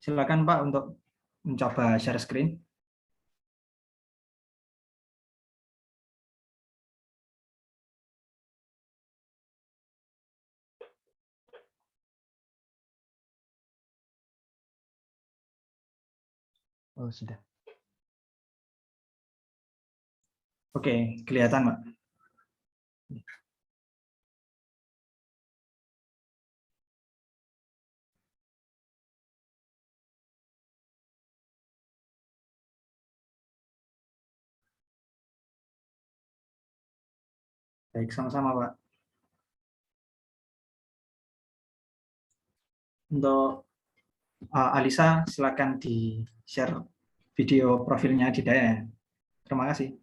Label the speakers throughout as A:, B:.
A: Silakan Pak untuk mencoba share screen. Oh, sudah. Oke, kelihatan, Pak. Baik, sama-sama, Pak. Untuk Alisa, silakan di-share video profilnya Adidaya. Terima kasih.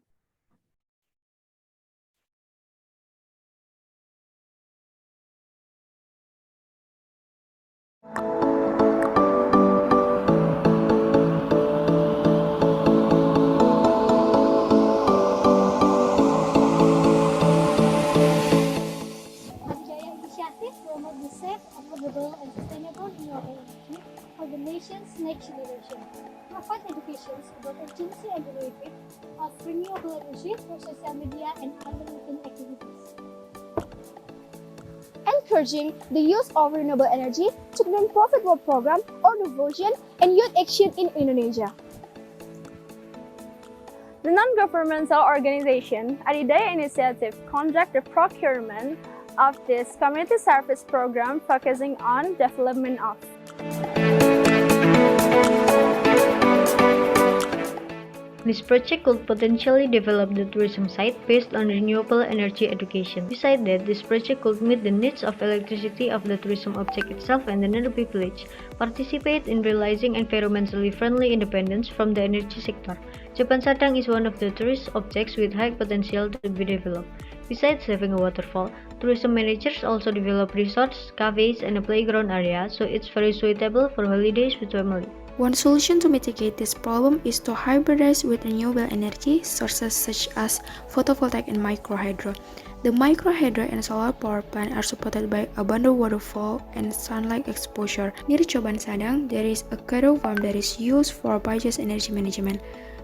B: Adidaya initiative promote the safe, affordable, and sustainable renewable energy for the nation's next generation. Provide education about urgency and benefit of renewable energy through social media and other routine activities. Encouraging the use of renewable energy to non-profit work program or devotion and youth action in Indonesia. The non-governmental organization Adidaya Initiative conduct the procurement of this community service program focusing on development of
C: This project could potentially develop the tourism site based on renewable energy education. Besides that, this project could meet the needs of electricity of the tourism object itself and the nearby village, participate in realizing environmentally friendly independence from the energy sector. Coban Sadang is one of the tourist objects with high potential to be developed. Besides having a waterfall, tourism managers also develop resorts, cafes, and a playground area, so it's very suitable for holidays with family.
D: One solution to mitigate this problem is to hybridize with renewable energy sources such as photovoltaic and microhydro. The microhydro and solar power plant are supported by abundant waterfall and sunlight exposure. Near Coban Sadang, there is a cattle farm that is used for biogas energy management.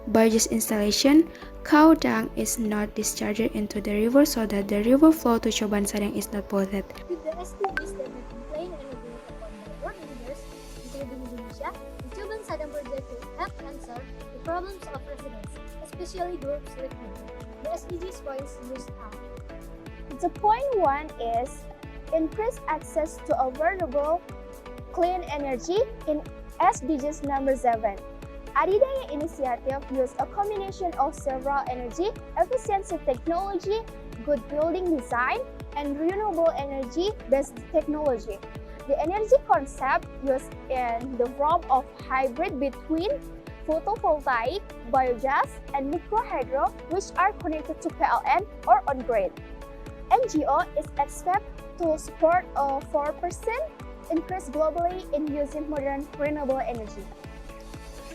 D: Biogas installation, cow dung is not discharged into the river so that the river flow to Coban Sadang is not polluted.
B: With the SDGs that have been playing and agreed upon by world leaders, including Indonesia, the Coban Sadang project will help answer the problems of residents, especially groups like women. The SDGs points list out. The point 1 is increase access to affordable, clean energy in SDGs number 7. Adidaya Initiative uses a combination of several energy efficiency technology, good building design, and renewable energy-based technology. The energy concept used in the form of hybrid between photovoltaic, biogas, and microhydro, which are connected to PLN or on-grid. NGO is expected to support a 4% increase globally in using modern renewable energy.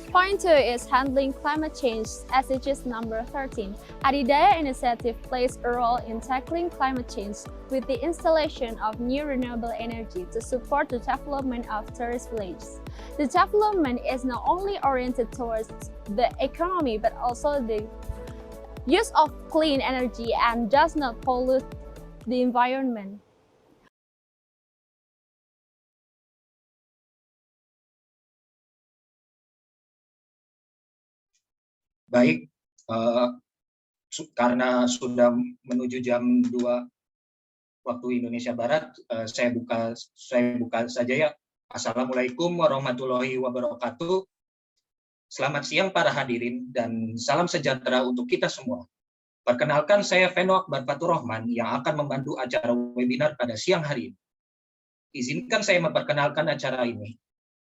B: Point 2 is handling climate change, SDGs number 13. Adidaya Initiative plays a role in tackling climate change with the installation of new renewable energy to support the development of tourist villages. The development is not only oriented towards the economy but also the use of clean energy and does not pollute the environment.
E: Baik, karena sudah menuju jam 2 waktu Indonesia Barat, saya buka saja ya. Assalamualaikum warahmatullahi wabarakatuh. Selamat siang para hadirin dan salam sejahtera untuk kita semua. Perkenalkan, saya Veno Akbar Faturrahman yang akan membantu acara webinar pada siang hari ini. Izinkan saya memperkenalkan acara ini.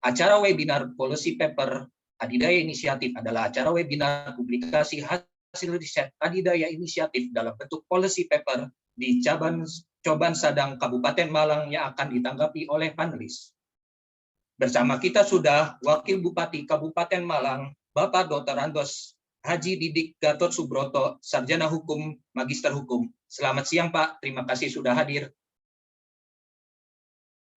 E: Acara webinar Policy Paper Adidaya Inisiatif adalah acara webinar publikasi hasil riset Adidaya Inisiatif dalam bentuk policy paper di Coban Sadang, Kabupaten Malang yang akan ditanggapi oleh panelis. Bersama kita sudah Wakil Bupati Kabupaten Malang, Bapak Dr. Andos Haji Didik Gatot Subroto, Sarjana Hukum, Magister Hukum. Selamat siang Pak, terima kasih sudah hadir.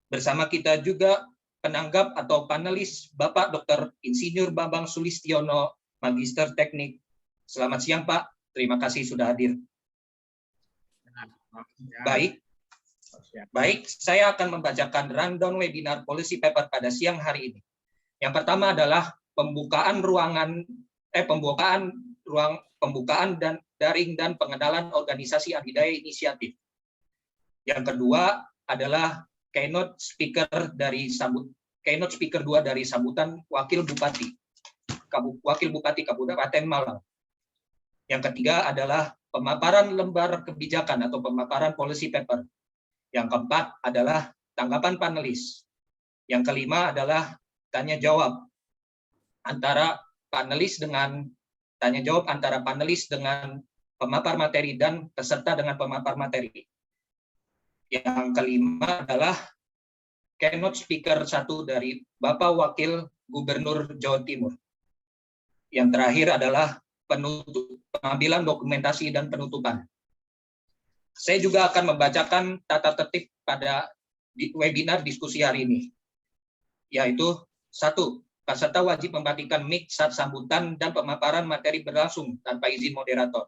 E: Bersama kita juga penanggap atau panelis Bapak Dr. Insinyur Bambang Sulistiono, Magister Teknik. Selamat siang Pak, terima kasih sudah hadir. Baik, saya akan membacakan rundown webinar policy paper pada siang hari ini. Yang pertama adalah pembukaan dan daring dan pengenalan organisasi adidaya inisiatif. Yang kedua adalah keynote speaker 2 dari sambutan Wakil Bupati Kabupaten Malang. Yang ketiga adalah pemaparan lembar kebijakan atau pemaparan policy paper. Yang keempat adalah tanggapan panelis. Yang kelima adalah tanya jawab antara panelis dengan pemapar materi dan peserta dengan pemapar materi. Yang kelima adalah keynote speaker 1 dari Bapak Wakil Gubernur Jawa Timur. Yang terakhir adalah pengambilan dokumentasi dan penutupan. Saya juga akan membacakan tata tertib pada webinar diskusi hari ini, yaitu 1. Peserta wajib mematikan mic saat sambutan dan pemaparan materi berlangsung tanpa izin moderator.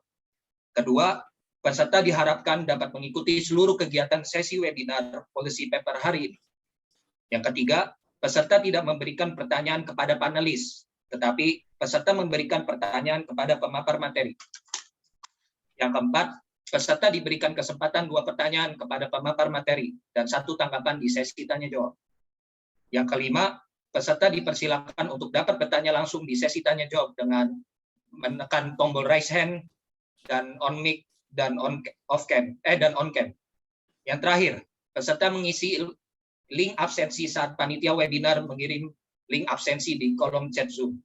E: Kedua, peserta diharapkan dapat mengikuti seluruh kegiatan sesi webinar policy paper hari ini. Yang ketiga, peserta tidak memberikan pertanyaan kepada panelis, tetapi peserta memberikan pertanyaan kepada pemapar materi. Yang keempat, peserta diberikan kesempatan 2 pertanyaan kepada pemapar materi dan 1 tanggapan di sesi tanya jawab. Yang kelima, peserta dipersilakan untuk dapat bertanya langsung di sesi tanya jawab dengan menekan tombol raise hand dan on mic dan on cam. Yang terakhir, peserta mengisi link absensi saat panitia webinar mengirim link absensi di kolom chat Zoom.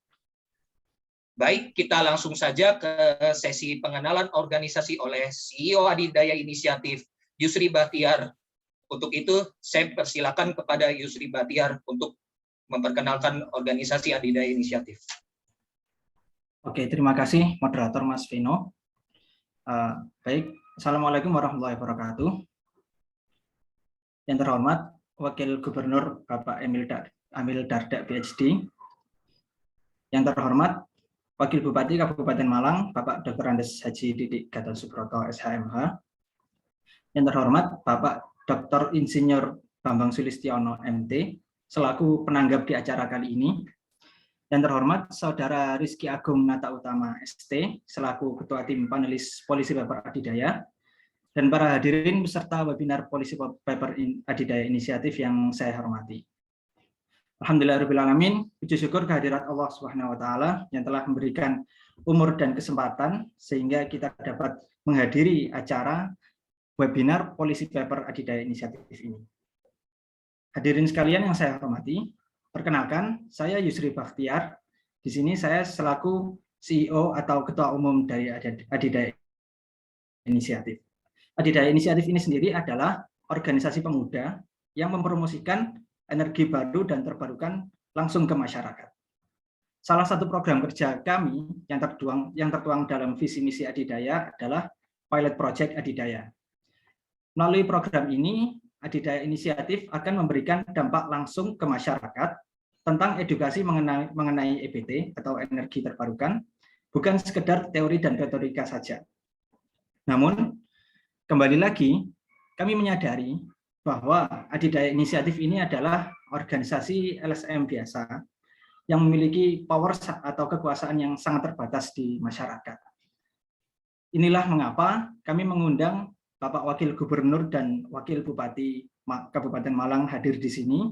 E: Baik, kita langsung saja ke sesi pengenalan organisasi oleh CEO Adidaya Inisiatif, Yusri Bahtiar. Untuk itu, saya persilakan kepada Yusri Bahtiar untuk memperkenalkan organisasi Adidaya Inisiatif.
A: Oke, terima kasih moderator Mas Vino. Baik, Assalamualaikum warahmatullahi wabarakatuh. Yang terhormat Wakil Gubernur Bapak Emil Dardak PhD. Yang terhormat Wakil Bupati Kabupaten Malang Bapak Dr. Andes Haji Didik Gatot Subroto SHMH. Yang terhormat Bapak Dr. Insinyur Bambang Sulistiono MT selaku penanggap di acara kali ini. Yang terhormat Saudara Rizky Agung Nata Utama ST selaku Ketua Tim Panelis Policy Paper Adidaya, dan para hadirin peserta webinar Policy Paper Adidaya Inisiatif yang saya hormati. Alhamdulillahirrahmanirrahim, puji syukur kehadirat Allah Subhanahu wa Ta'ala yang telah memberikan umur dan kesempatan sehingga kita dapat menghadiri acara webinar Policy Paper Adidaya Inisiatif ini. Hadirin sekalian yang saya hormati, perkenalkan, saya Yusri Bahtiar. Di sini saya selaku CEO atau Ketua Umum dari Adidaya Inisiatif. Adidaya Inisiatif ini sendiri adalah organisasi pemuda yang mempromosikan energi baru dan terbarukan langsung ke masyarakat. Salah satu program kerja kami yang tertuang dalam visi misi Adidaya adalah Pilot Project Adidaya. Melalui program ini, Adidaya Inisiatif akan memberikan dampak langsung ke masyarakat tentang edukasi mengenai EBT atau energi terbarukan, bukan sekedar teori dan retorika saja. Namun, kembali lagi, kami menyadari bahwa Adidaya Inisiatif ini adalah organisasi LSM biasa yang memiliki power atau kekuasaan yang sangat terbatas di masyarakat. Inilah mengapa kami mengundang Bapak Wakil Gubernur dan Wakil Bupati Kabupaten Malang hadir di sini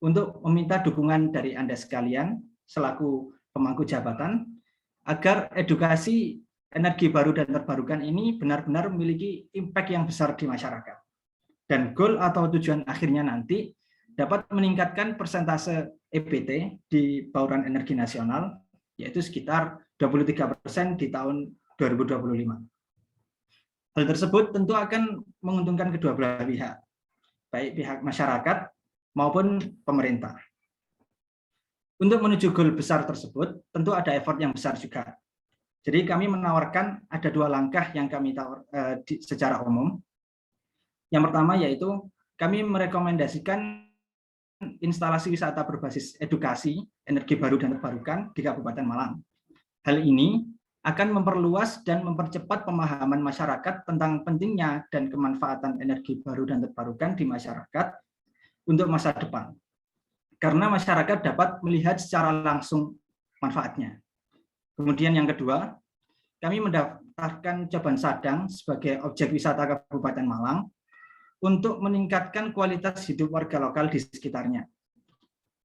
A: untuk meminta dukungan dari Anda sekalian selaku pemangku jabatan agar edukasi energi baru dan terbarukan ini benar-benar memiliki impact yang besar di masyarakat. Dan goal atau tujuan akhirnya nanti dapat meningkatkan persentase EBT di bauran energi nasional, yaitu sekitar 23% di tahun 2025. Hal tersebut tentu akan menguntungkan kedua belah pihak, baik pihak masyarakat maupun pemerintah. Untuk menuju goal besar tersebut, tentu ada effort yang besar juga. Jadi kami menawarkan ada 2 langkah yang kami secara umum. Yang pertama yaitu kami merekomendasikan instalasi wisata berbasis edukasi, energi baru dan terbarukan di Kabupaten Malang. Hal ini akan memperluas dan mempercepat pemahaman masyarakat tentang pentingnya dan kemanfaatan energi baru dan terbarukan di masyarakat untuk masa depan. Karena masyarakat dapat melihat secara langsung manfaatnya. Kemudian yang kedua, kami mendaftarkan Coban Sadang sebagai objek wisata Kabupaten Malang untuk meningkatkan kualitas hidup warga lokal di sekitarnya.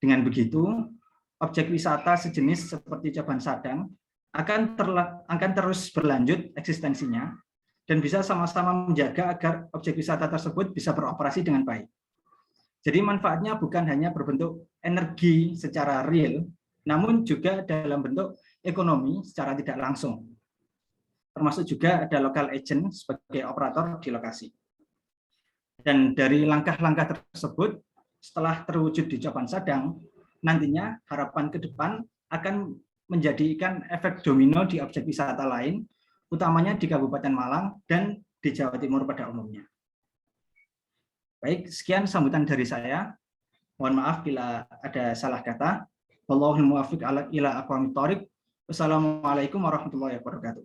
A: Dengan begitu, objek wisata sejenis seperti Coban Sadang akan terus berlanjut eksistensinya dan bisa sama-sama menjaga agar objek wisata tersebut bisa beroperasi dengan baik. Jadi manfaatnya bukan hanya berbentuk energi secara real, namun juga dalam bentuk ekonomi secara tidak langsung. Termasuk juga ada local agent sebagai operator di lokasi. Dan dari langkah-langkah tersebut, setelah terwujud di Coban Sadang, nantinya harapan ke depan akan menjadikan efek domino di objek wisata lain, utamanya di Kabupaten Malang dan di Jawa Timur pada umumnya. Baik, sekian sambutan dari saya. Mohon maaf bila ada salah kata. Wallahul muwaffiq ila aqwamit thoriq. Wassalamualaikum warahmatullahi wabarakatuh.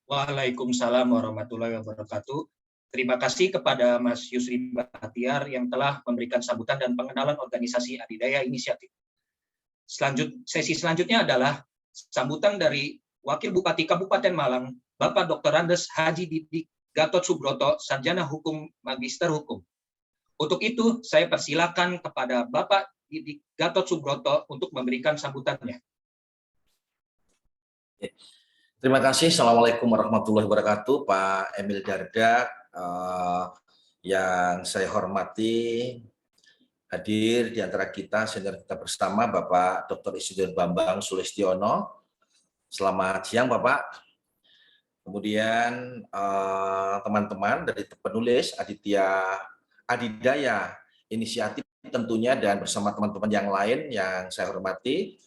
E: Waalaikumsalam warahmatullahi wabarakatuh. Terima kasih kepada Mas Yusri Bahtiar yang telah memberikan sambutan dan pengenalan organisasi Adidaya Inisiatif. Sesi selanjutnya adalah sambutan dari Wakil Bupati Kabupaten Malang, Bapak Dr. Andes Haji Didik Gatot Subroto, Sarjana Hukum, Magister Hukum. Untuk itu, saya persilakan kepada Bapak Didik Gatot Subroto untuk memberikan sambutannya.
F: Terima kasih. Assalamualaikum warahmatullahi wabarakatuh, Pak Emil Dardak, yang saya hormati, hadir di antara kita, senior kita bersama, Bapak Dr. Isidor Bambang Sulistiono. Selamat siang, Bapak. Kemudian teman-teman dari penulis Adidaya Inisiatif tentunya, dan bersama teman-teman yang lain yang saya hormati,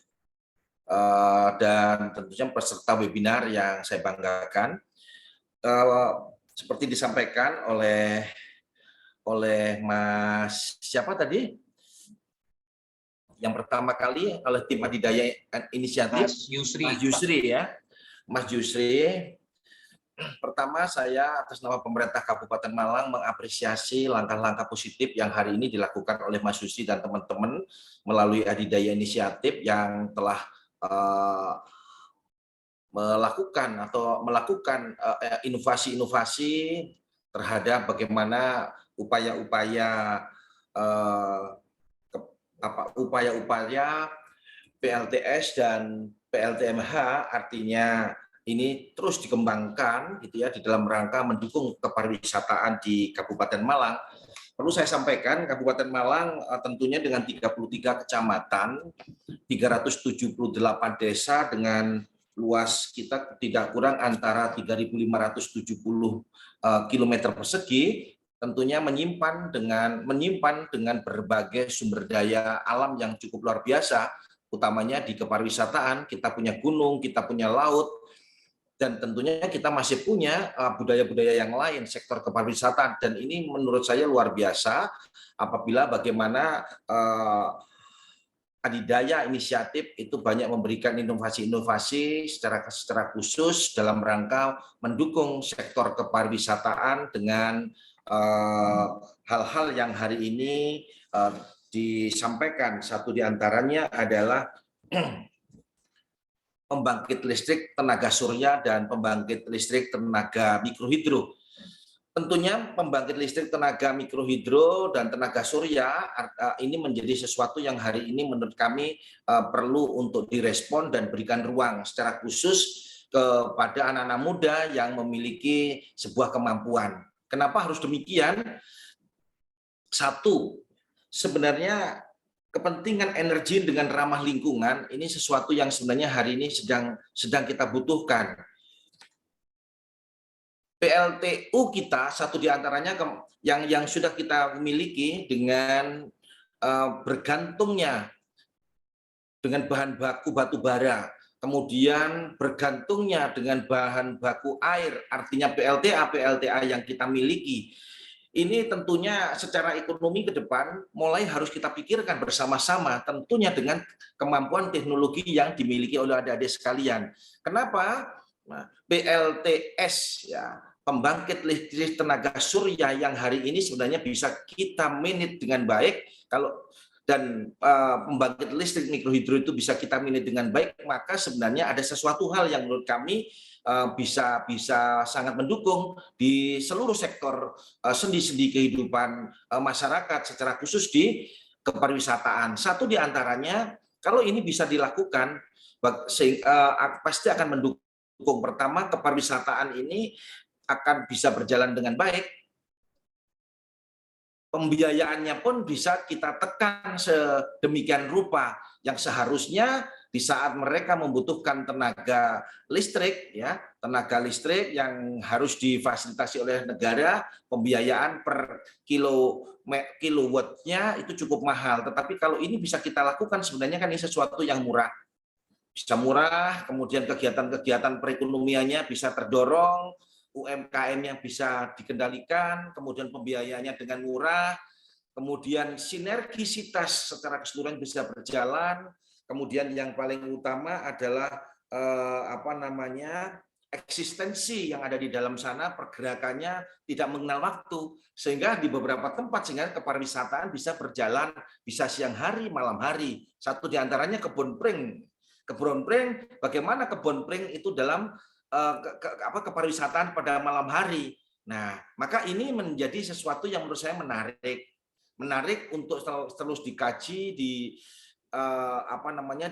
F: dan tentunya peserta webinar yang saya banggakan. Seperti disampaikan oleh Mas siapa tadi? Yang pertama kali oleh tim Adidaya Inisiatif, Mas Yusri ya. Mas Yusri. Pertama, saya atas nama pemerintah Kabupaten Malang mengapresiasi langkah-langkah positif yang hari ini dilakukan oleh Mas Yusri dan teman-teman melalui Adidaya Inisiatif yang telah melakukan inovasi-inovasi terhadap bagaimana upaya-upaya PLTS dan PLTMH, artinya ini terus dikembangkan gitu ya di dalam rangka mendukung kepariwisataan di Kabupaten Malang. Perlu saya sampaikan, Kabupaten Malang tentunya dengan 33 kecamatan, 378 desa dengan luas kita tidak kurang antara 3.570 km persegi, tentunya menyimpan dengan berbagai sumber daya alam yang cukup luar biasa, utamanya di kepariwisataan. Kita punya gunung, kita punya laut, dan tentunya kita masih punya budaya-budaya yang lain, sektor kepariwisataan, dan ini menurut saya luar biasa apabila bagaimana Adidaya Inisiatif itu banyak memberikan inovasi-inovasi secara khusus dalam rangka mendukung sektor kepariwisataan dengan hal-hal yang hari ini disampaikan. Satu diantaranya adalah pembangkit listrik tenaga surya dan pembangkit listrik tenaga mikrohidro. Tentunya pembangkit listrik tenaga mikrohidro dan tenaga surya ini menjadi sesuatu yang hari ini menurut kami perlu untuk direspon dan berikan ruang secara khusus kepada anak-anak muda yang memiliki sebuah kemampuan. Kenapa harus demikian? Satu, sebenarnya kepentingan energi dengan ramah lingkungan ini sesuatu yang sebenarnya hari ini sedang kita butuhkan. PLTU kita satu diantaranya yang sudah kita miliki dengan bergantungnya dengan bahan baku batu bara, kemudian bergantungnya dengan bahan baku air, artinya PLTA yang kita miliki ini tentunya secara ekonomi ke depan mulai harus kita pikirkan bersama-sama, tentunya dengan kemampuan teknologi yang dimiliki oleh adik-adik sekalian. Kenapa? Nah, PLTS ya, pembangkit listrik tenaga surya yang hari ini sebenarnya bisa kita manage dengan baik dan pembangkit listrik mikrohidro itu bisa kita manage dengan baik, maka sebenarnya ada sesuatu hal yang menurut kami bisa sangat mendukung di seluruh sektor sendi-sendi kehidupan masyarakat, secara khusus di kepariwisataan. Satu di antaranya, kalau ini bisa dilakukan, pasti akan mendukung. Pertama, kepariwisataan ini akan bisa berjalan dengan baik. Pembiayaannya pun bisa kita tekan sedemikian rupa, yang seharusnya di saat mereka membutuhkan tenaga listrik yang harus difasilitasi oleh negara, pembiayaan per kilowattnya itu cukup mahal. Tetapi kalau ini bisa kita lakukan, sebenarnya kan ini sesuatu yang murah. Bisa murah, kemudian kegiatan-kegiatan perekonomiannya bisa terdorong, UMKM-nya bisa dikendalikan, kemudian pembiayaannya dengan murah, kemudian sinergisitas secara keseluruhan bisa berjalan. Kemudian yang paling utama adalah eksistensi yang ada di dalam sana, pergerakannya tidak mengenal waktu, sehingga di beberapa tempat sehingga kepariwisataan bisa berjalan, bisa siang hari, malam hari. Satu di antaranya kebun pring. Kebun pring, bagaimana kebun pring itu dalam kepariwisataan pada malam hari. Nah, maka ini menjadi sesuatu yang menurut saya menarik untuk terus dikaji,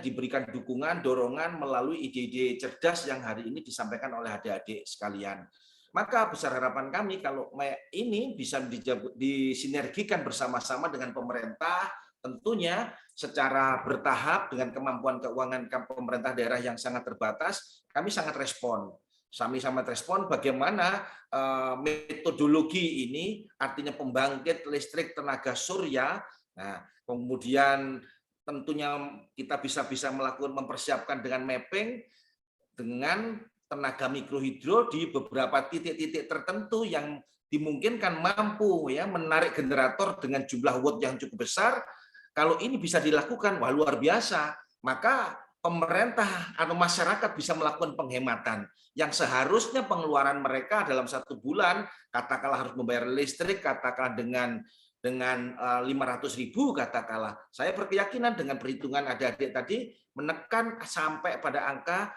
F: diberikan dukungan, dorongan melalui ide-ide cerdas yang hari ini disampaikan oleh adik-adik sekalian. Maka besar harapan kami kalau ini bisa disinergikan bersama-sama dengan pemerintah, tentunya secara bertahap dengan kemampuan keuangan pemerintah daerah yang sangat terbatas. Kami sangat respon bagaimana metodologi ini, artinya pembangkit listrik tenaga surya. Nah, kemudian tentunya kita bisa melakukan mempersiapkan dengan mapping dengan tenaga mikrohidro di beberapa titik-titik tertentu yang dimungkinkan mampu menarik generator dengan jumlah watt yang cukup besar. Kalau ini bisa dilakukan, wah luar biasa. Maka pemerintah atau masyarakat bisa melakukan penghematan yang seharusnya pengeluaran mereka dalam 1 bulan, katakanlah harus membayar listrik, katakanlah dengan 500.000 katakanlah. Saya berkeyakinan dengan perhitungan adik-adik tadi menekan sampai pada angka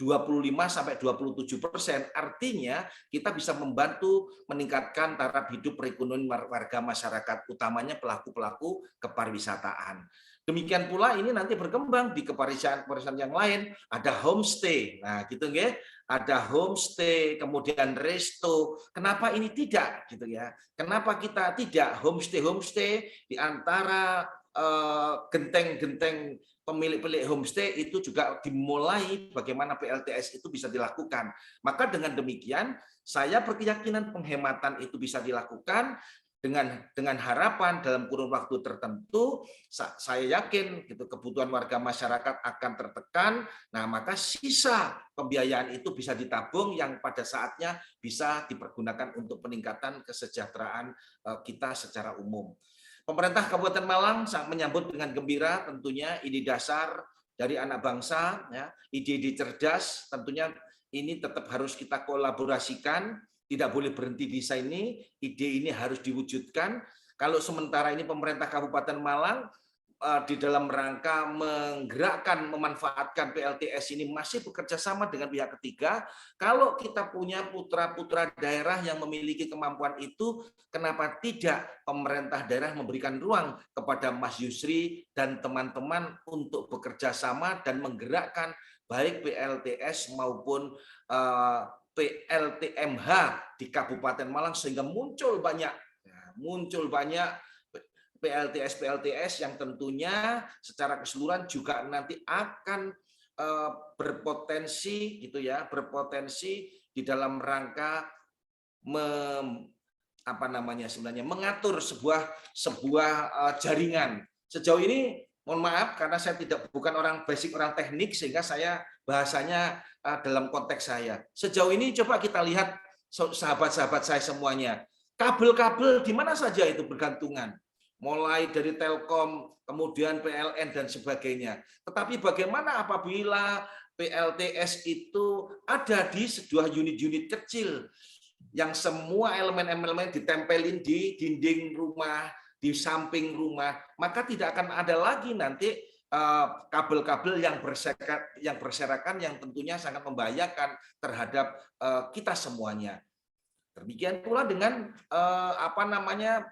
F: 25-27%. Artinya kita bisa membantu meningkatkan taraf hidup perekonomian warga masyarakat, utamanya pelaku-pelaku kepariwisataan. Demikian pula ini nanti berkembang di kepariwisataan yang lain, ada homestay. Nah, gitu nggih. Ada homestay, kemudian resto. Kenapa ini tidak gitu ya? Kenapa kita tidak homestay di antara genteng-genteng pemilik homestay itu juga dimulai bagaimana PLTS itu bisa dilakukan. Maka dengan demikian saya berkeyakinan penghematan itu bisa dilakukan dengan harapan dalam kurun waktu tertentu, saya yakin gitu kebutuhan warga masyarakat akan tertekan. Nah, maka sisa pembiayaan itu bisa ditabung yang pada saatnya bisa dipergunakan untuk peningkatan kesejahteraan kita secara umum. Pemerintah Kabupaten Malang sangat menyambut dengan gembira tentunya ide dasar dari anak bangsa, ide-ide cerdas. Tentunya ini tetap harus kita kolaborasikan. Tidak boleh berhenti di sini, ide ini harus diwujudkan. Kalau sementara ini pemerintah Kabupaten Malang di dalam rangka menggerakkan, memanfaatkan PLTS ini masih bekerja sama dengan pihak ketiga. Kalau kita punya putra-putra daerah yang memiliki kemampuan itu, kenapa tidak pemerintah daerah memberikan ruang kepada Mas Yusri dan teman-teman untuk bekerja sama dan menggerakkan baik PLTS maupun PLTMH di Kabupaten Malang sehingga muncul banyak PLTS yang tentunya secara keseluruhan juga nanti akan berpotensi di dalam rangka mengatur sebuah jaringan. Sejauh ini mohon maaf karena saya bukan orang teknik sehingga saya bahasanya dalam konteks saya. Sejauh ini coba kita lihat sahabat-sahabat saya semuanya. kabel-kabel di mana saja itu bergantungan, mulai dari Telkom, kemudian PLN dan sebagainya. Tetapi bagaimana apabila PLTS itu ada di sebuah unit-unit kecil yang semua elemen-elemen ditempelin di dinding rumah, di samping rumah, maka tidak akan ada lagi nanti kabel-kabel yang berserakan yang tentunya sangat membahayakan terhadap kita semuanya. Demikian pula dengan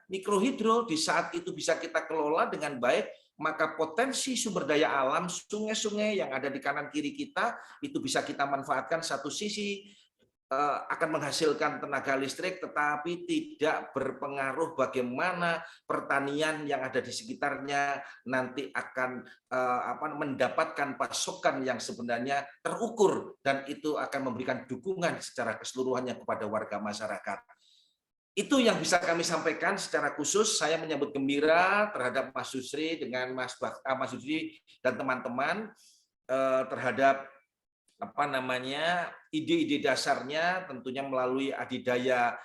F: mikrohidro, di saat itu bisa kita kelola dengan baik, maka potensi sumber daya alam, sungai-sungai yang ada di kanan kiri kita itu bisa kita manfaatkan. Satu sisi akan menghasilkan tenaga listrik, tetapi tidak berpengaruh bagaimana pertanian yang ada di sekitarnya nanti akan mendapatkan pasokan yang sebenarnya terukur, dan itu akan memberikan dukungan secara keseluruhannya kepada warga masyarakat. Itu yang bisa kami sampaikan secara khusus. Saya menyambut gembira terhadap Mas Yusri dengan Mas Yusri dan teman-teman terhadap ide-ide dasarnya. Tentunya melalui adidaya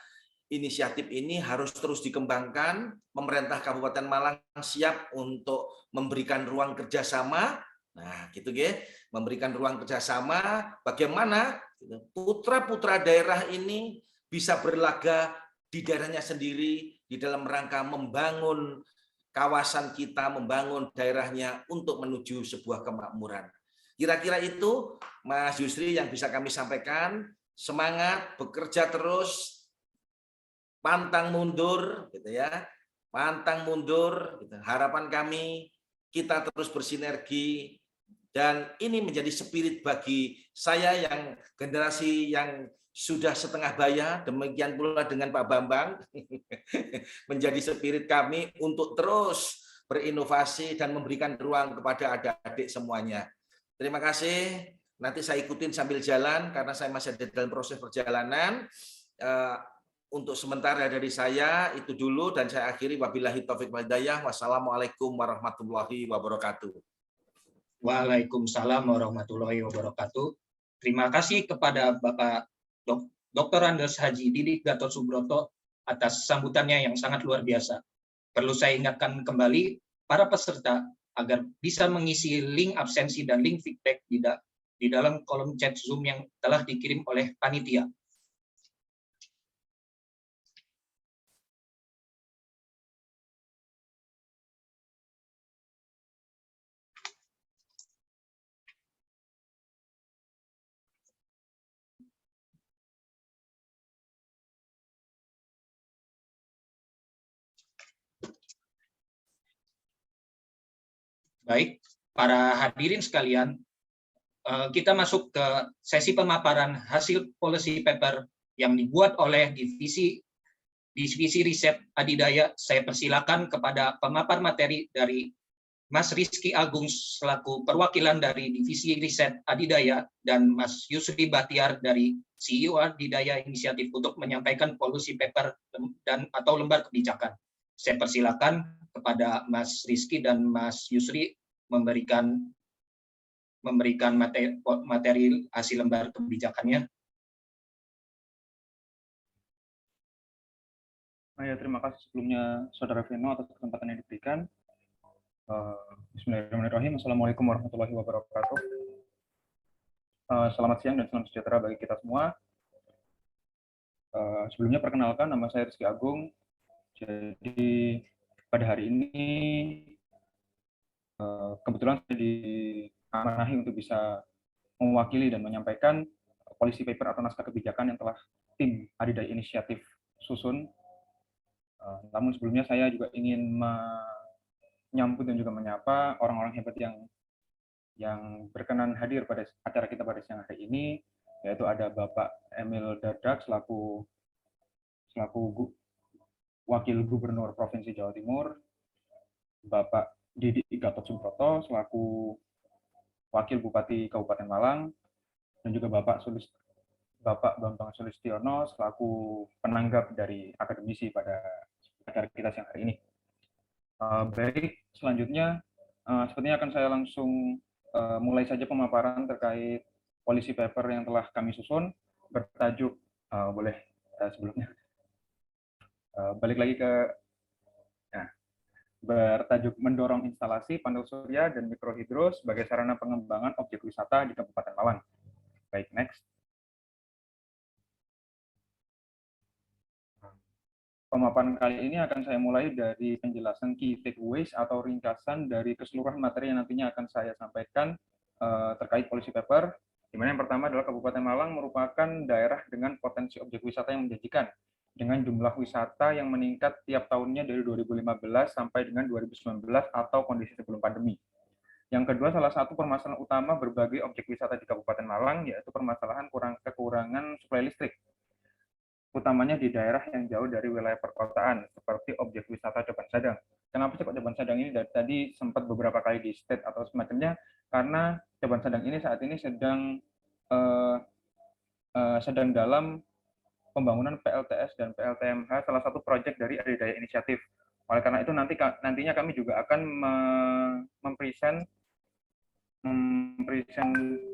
F: inisiatif ini harus terus dikembangkan. Pemerintah Kabupaten Malang siap untuk memberikan ruang kerjasama. Nah, gitu ya, memberikan ruang kerjasama. Bagaimana putra-putra daerah ini bisa berlaga di daerahnya sendiri di dalam rangka membangun kawasan kita, membangun daerahnya untuk menuju sebuah kemakmuran. Kira-kira itu Mas Yusri yang bisa kami sampaikan. Semangat, bekerja terus, pantang mundur, gitu ya. Pantang mundur. Gitu. Harapan kami kita terus bersinergi, dan ini menjadi spirit bagi saya yang generasi yang sudah setengah baya, demikian pula dengan Pak Bambang, menjadi spirit kami untuk terus berinovasi dan memberikan ruang kepada adik-adik semuanya. Terima kasih. Nanti saya ikutin sambil jalan karena saya masih ada dalam proses perjalanan. Untuk sementara dari saya itu dulu, dan saya akhiri wabillahi taufik wal hidayah. Wassalamualaikum warahmatullahi wabarakatuh.
E: Waalaikumsalam warahmatullahi wabarakatuh. Terima kasih kepada Bapak Dr. Andes Haji Didik Gatot Subroto atas sambutannya yang sangat luar biasa. Perlu saya ingatkan kembali para peserta agar bisa mengisi link absensi dan link feedback di dalam kolom chat Zoom yang telah dikirim oleh panitia. Baik, para hadirin sekalian, kita masuk ke sesi pemaparan hasil policy paper yang dibuat oleh divisi riset adidaya. Saya persilakan kepada pemapar materi dari Mas Rizky Agung selaku perwakilan dari divisi riset adidaya dan Mas Yusri Batiar dari CEO Adidaya Inisiatif untuk menyampaikan policy paper dan atau lembar kebijakan. Saya persilakan kepada Mas Rizky dan Mas Yusri memberikan materi hasil lembar kebijakannya.
G: Ya, terima kasih sebelumnya Saudara Vino atas kesempatan yang diberikan. Bismillahirrahmanirrahim. Assalamualaikum warahmatullahi wabarakatuh. Selamat siang dan salam sejahtera bagi kita semua. Sebelumnya perkenalkan, nama saya Rizky Agung. Jadi pada hari ini kebetulan saya diamanahi untuk bisa mewakili dan menyampaikan policy paper atau naskah kebijakan yang telah tim Adidaya Inisiatif susun. Namun sebelumnya saya juga ingin menyambut dan juga menyapa orang-orang hebat yang berkenan hadir pada acara kita pada siang hari ini, yaitu ada Bapak Emil Dardak selaku Wakil Gubernur Provinsi Jawa Timur, Bapak Didik Gatot Subroto selaku Wakil Bupati Kabupaten Malang, dan juga Bapak Bambang Sulistiono selaku penanggap dari akademisi pada acara kita siang hari ini. Baik, selanjutnya sepertinya akan saya langsung mulai saja pemaparan terkait policy paper yang telah kami susun bertajuk sebelumnya Balik lagi ke bertajuk mendorong instalasi panel surya dan mikrohidro sebagai sarana pengembangan objek wisata di Kabupaten Malang. Baik, next. Pemaparan kali ini akan saya mulai dari penjelasan key takeaways atau ringkasan dari keseluruhan materi yang nantinya akan saya sampaikan terkait policy paper, di mana yang pertama adalah Kabupaten Malang merupakan daerah dengan potensi objek wisata yang menjanjikan, dengan jumlah wisata yang meningkat tiap tahunnya dari 2015 sampai dengan 2019 atau kondisi sebelum pandemi. Yang kedua, salah satu permasalahan utama berbagai objek wisata di Kabupaten Malang yaitu permasalahan kekurangan suplai listrik, utamanya di daerah yang jauh dari wilayah perkotaan, seperti objek wisata Coban Sadang. Kenapa sih kok Coban Sadang ini dari tadi sempat beberapa kali di state atau semacamnya? Karena Coban Sadang ini saat ini sedang dalam pembangunan PLTS dan PLTMH, salah satu proyek dari Adidaya Inisiatif. Oleh karena itu nantinya kami juga akan mempresent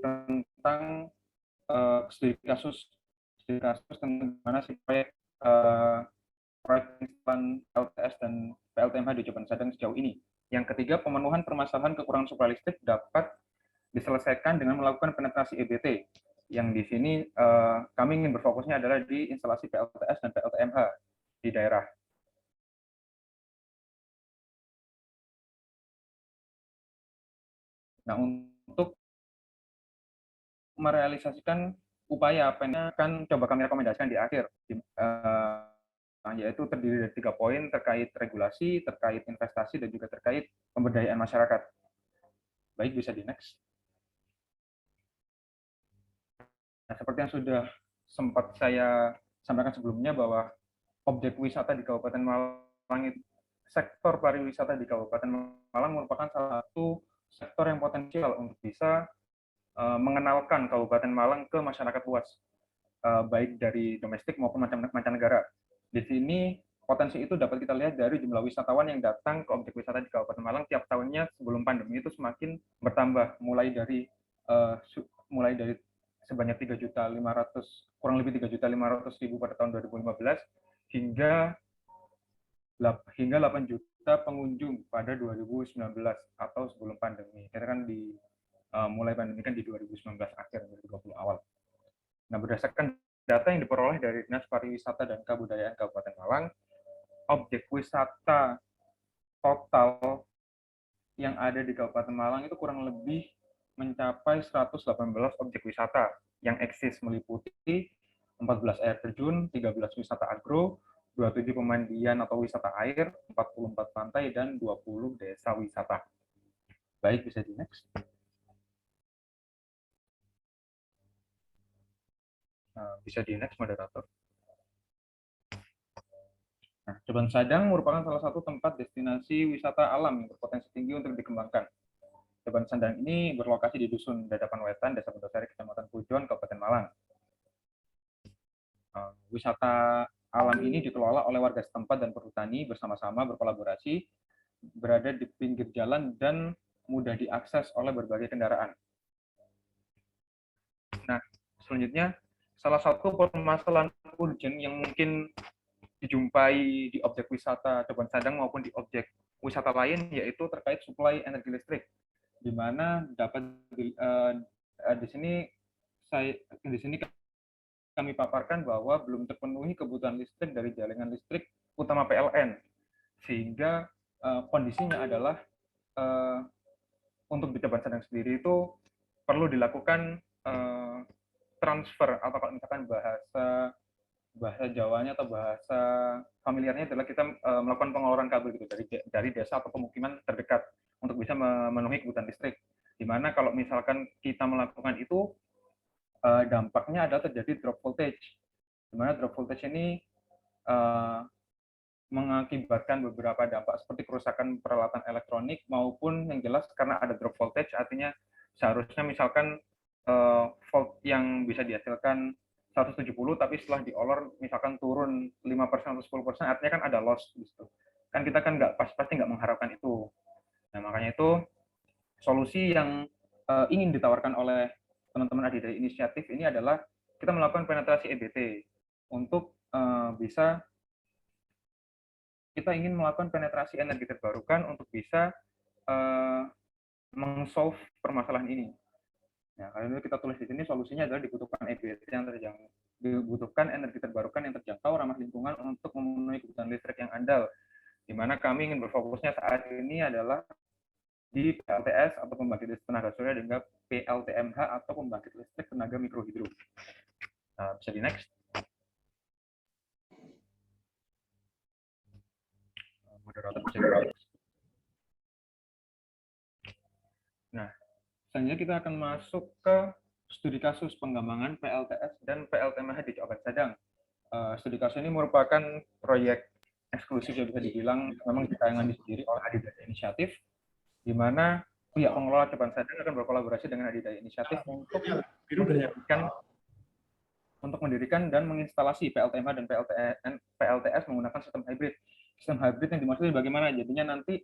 G: tentang studi kasus tentang bagaimana sih proyek PLTS dan PLTMH di Coban Sadang sejauh ini. Yang ketiga, pemenuhan permasalahan kekurangan suplai listrik dapat diselesaikan dengan melakukan penetrasi EBT. Yang di sini kami ingin berfokusnya adalah di instalasi PLTS dan PLTMH di daerah. Nah, untuk merealisasikan upaya apa yang akan coba kami rekomendasikan di akhir, yaitu terdiri dari 3 poin terkait regulasi, terkait investasi, dan juga terkait pemberdayaan masyarakat. Baik, bisa di next. Nah, seperti yang sudah sempat saya sampaikan sebelumnya bahwa objek wisata di Kabupaten Malang itu, sektor pariwisata di Kabupaten Malang merupakan salah satu sektor yang potensial untuk bisa mengenalkan Kabupaten Malang ke masyarakat luas, baik dari domestik maupun mancanegara. Di sini potensi itu dapat kita lihat dari jumlah wisatawan yang datang ke objek wisata di Kabupaten Malang tiap tahunnya sebelum pandemi itu semakin bertambah, mulai dari sebanyak kurang lebih 3.500.000 pada tahun 2015 hingga 8 juta pengunjung pada 2019 atau sebelum pandemi. Kita kan mulai pandemi kan di 2019 akhir 2020 awal. Nah, berdasarkan data yang diperoleh dari Dinas Pariwisata dan Kebudayaan Kabupaten Malang, objek wisata total yang ada di Kabupaten Malang itu kurang lebih mencapai 118 objek wisata yang eksis, meliputi 14 air terjun, 13 wisata agro, 27 pemandian atau wisata air, 44 pantai, dan 20 desa wisata. Baik, bisa di next. Bisa di next, moderator. Nah, Coban Sadang merupakan salah satu tempat destinasi wisata alam yang berpotensi tinggi untuk dikembangkan. Coban Sadang ini berlokasi di Dusun Dadapan Wetan, Desa Bendosari, Kecamatan Pujon, Kabupaten Malang. Wisata alam ini dikelola oleh warga setempat dan perhutani bersama-sama berkolaborasi, berada di pinggir jalan dan mudah diakses oleh berbagai kendaraan. Nah, selanjutnya, salah satu permasalahan urgent yang mungkin dijumpai di objek wisata Coban Sadang maupun di objek wisata lain yaitu terkait suplai energi listrik, di mana dapat di sini kami paparkan bahwa belum terpenuhi kebutuhan listrik dari jaringan listrik utama PLN, sehingga kondisinya adalah untuk di Coban Sadang sendiri itu perlu dilakukan transfer, atau kalau misalkan bahasa Jawanya atau bahasa familiarnya adalah kita melakukan pengeluaran kabel gitu dari desa atau pemukiman terdekat untuk bisa memenuhi kebutuhan listrik. Di mana kalau misalkan kita melakukan itu dampaknya adalah terjadi drop voltage. Di mana drop voltage ini mengakibatkan beberapa dampak seperti kerusakan peralatan elektronik maupun yang jelas karena ada drop voltage artinya seharusnya misalkan volt yang bisa dihasilkan 170 tapi setelah diolor misalkan turun 5% atau 10%, artinya kan ada loss gitu. Kan kita kan pasti nggak mengharapkan itu. Nah, makanya itu solusi yang ingin ditawarkan oleh teman-teman Adidaya Inisiatif ini adalah kita melakukan penetrasi EBT untuk bisa kita ingin melakukan penetrasi energi terbarukan untuk bisa meng-solve permasalahan ini. Nah, kalau kita tulis di sini solusinya adalah dibutuhkan EBT yang terjangkau, dibutuhkan energi terbarukan yang terjangkau, ramah lingkungan untuk memenuhi kebutuhan listrik yang andal. Di mana kami ingin berfokusnya saat ini adalah di PLTS atau pembangkit listrik tenaga surya dan juga PLTMH atau pembangkit listrik tenaga mikrohidro. Nah, bisa di next. Moderator bisa di next. Nah, selanjutnya kita akan masuk ke studi kasus pengembangan PLTS dan PLTMH di Kabupaten Sadang. Studi kasus ini merupakan proyek eksklusif yang bisa dibilang memang ditayangkan sendiri oleh Adidaya Inisiatif, di mana pihak pengelola Kabupaten Sadang akan berkolaborasi dengan Adidaya Inisiatif untuk mendirikan dan menginstalasi PLTMH dan PLTS menggunakan sistem hybrid. Sistem hybrid yang dimaksud bagaimana? Jadinya nanti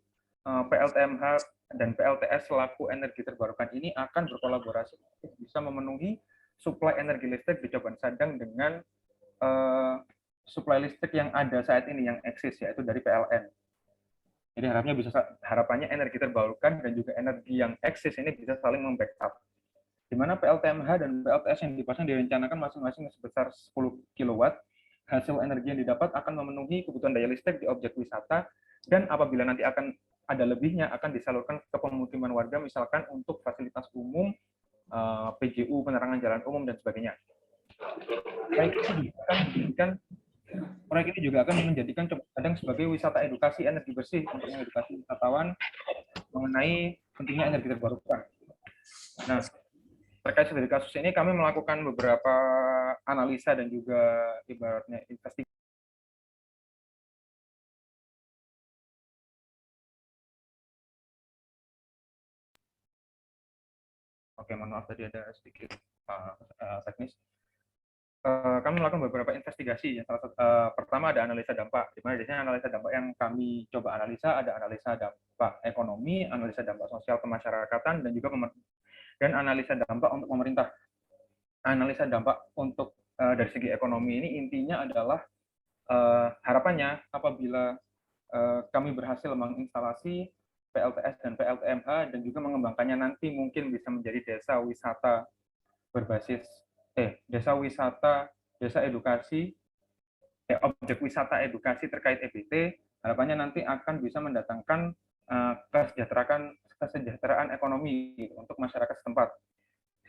G: PLTMH dan PLTS selaku energi terbarukan ini akan berkolaborasi untuk bisa memenuhi suplai energi listrik di Kabupaten Sadang dengan suplai listrik yang ada saat ini yang eksis, yaitu dari PLN. Jadi harapannya energi terbarukan dan juga energi yang eksis ini bisa saling membackup. Di mana PLTMH dan PLTS yang dipasang direncanakan masing-masing sebesar 10 kW. Hasil energi yang didapat akan memenuhi kebutuhan daya listrik di objek wisata, dan apabila nanti akan ada lebihnya akan disalurkan ke pemukiman warga, misalkan untuk fasilitas umum, PJU, penerangan jalan umum, dan sebagainya. Proyek ini juga akan menjadikan Kabupaten Sadang sebagai wisata edukasi energi bersih untuk mengedukasi wisatawan mengenai pentingnya energi terbarukan. Nah, terkait dari kasus ini kami melakukan beberapa analisa dan juga ibaratnya investigasi. Oke, mohon maaf tadi ada sedikit teknis. Kami melakukan beberapa investigasi. Pertama ada analisa dampak, di mana biasanya analisa dampak yang kami coba analisa ada analisa dampak ekonomi, analisa dampak sosial kemasyarakatan, dan analisa dampak untuk pemerintah. Analisa dampak untuk dari segi ekonomi ini intinya adalah harapannya apabila kami berhasil menginstalasi PLTS dan PLTMH dan juga mengembangkannya nanti mungkin bisa menjadi desa wisata berbasis desa edukasi, objek wisata edukasi terkait EBT, harapannya nanti akan bisa mendatangkan kesejahteraan ekonomi untuk masyarakat setempat.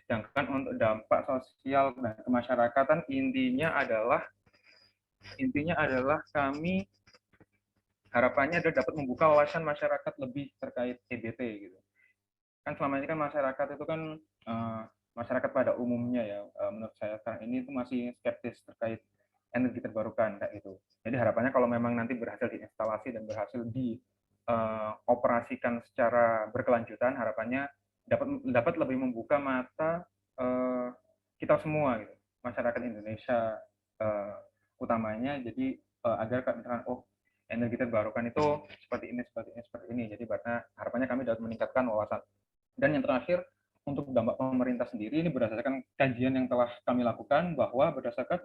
G: Sedangkan untuk dampak sosial dan kemasyarakatan intinya adalah kami harapannya adalah dapat membuka wawasan masyarakat lebih terkait EBT gitu. Kan selama ini kan masyarakat itu kan masyarakat pada umumnya ya, menurut saya sekarang ini itu masih skeptis terkait energi terbarukan kayak gitu. Jadi harapannya kalau memang nanti berhasil diinstalasi dan berhasil dioperasikan secara berkelanjutan, harapannya dapat lebih membuka mata kita semua gitu, masyarakat Indonesia utamanya. Jadi agar misalkan energi terbarukan itu seperti ini. Jadi harapannya kami dapat meningkatkan wawasan. Dan yang terakhir, untuk dampak pemerintah sendiri ini berdasarkan kajian yang telah kami lakukan bahwa berdasarkan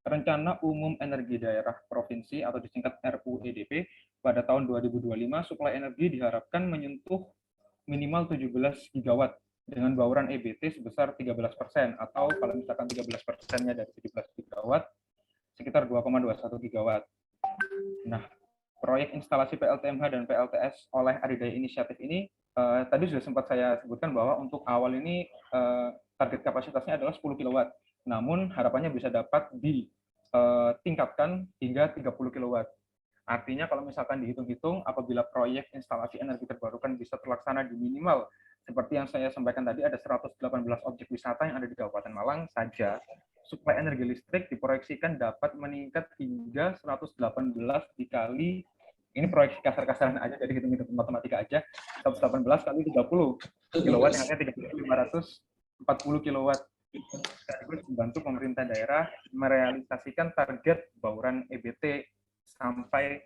G: Rencana Umum Energi Daerah Provinsi atau disingkat RUEDP pada tahun 2025 suplai energi diharapkan menyentuh minimal 17 gigawatt dengan bauran EBT sebesar 13%, atau kalau misalkan 13%-nya dari 17 gigawatt sekitar 2,21 gigawatt. Nah, proyek instalasi PLTMH dan PLTS oleh Adidaya Inisiatif ini tadi sudah sempat saya sebutkan bahwa untuk awal ini target kapasitasnya adalah 10 kW. Namun harapannya bisa dapat ditingkatkan hingga 30 kW. Artinya kalau misalkan dihitung-hitung, apabila proyek instalasi energi terbarukan bisa terlaksana di minimal, seperti yang saya sampaikan tadi, ada 118 objek wisata yang ada di Kabupaten Malang saja, suplai energi listrik diproyeksikan dapat meningkat hingga 118 dikali, ini proyeksi kasar-kasaran aja, jadi hitung-hitung matematika aja, 118 kali 30 kilowatt yang artinya 3.540 kilowatt. Sekaligus membantu pemerintah daerah merealisasikan target bauran EBT sampai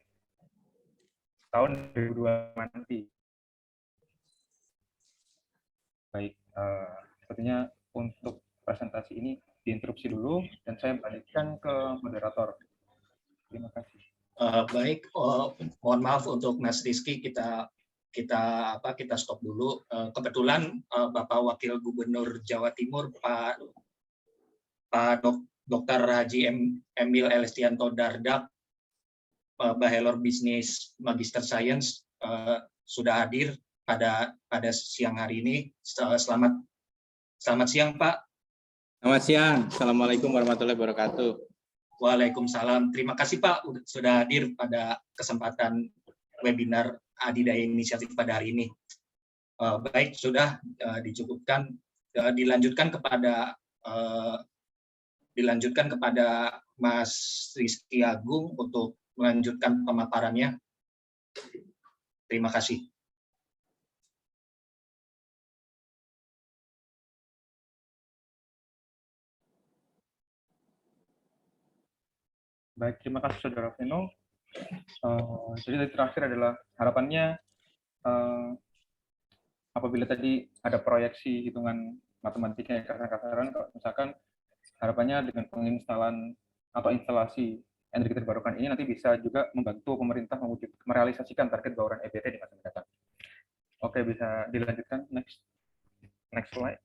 G: tahun 2020 nanti. Baik, sepertinya untuk presentasi ini diinterupsi dulu dan saya balikkan ke moderator. Terima kasih.
E: Baik, Mohon maaf untuk Mas Rizky, kita stop dulu. Kebetulan Bapak Wakil Gubernur Jawa Timur Pak Dr. Haji Emil Elestianto Dardak, Bachelor Business Magister Science, sudah hadir pada siang hari ini. Selamat siang, Pak.
H: Selamat siang. Assalamualaikum warahmatullahi wabarakatuh.
E: Waalaikumsalam. Terima kasih, Pak, sudah hadir pada kesempatan webinar Adidaya Inisiatif pada hari ini. Baik, sudah dicukupkan. Dilanjutkan kepada Mas Rizky Agung untuk melanjutkan pemaparannya. Terima kasih.
G: Baik, terima kasih Saudara Veno. Jadi terakhir adalah harapannya apabila tadi ada proyeksi hitungan matematika yang kasar-kasaran, misalkan harapannya dengan penginstalan atau instalasi energi terbarukan ini nanti bisa juga membantu pemerintah merealisasikan target bauran EBT di masa mendatang. Oke, bisa dilanjutkan. Next slide.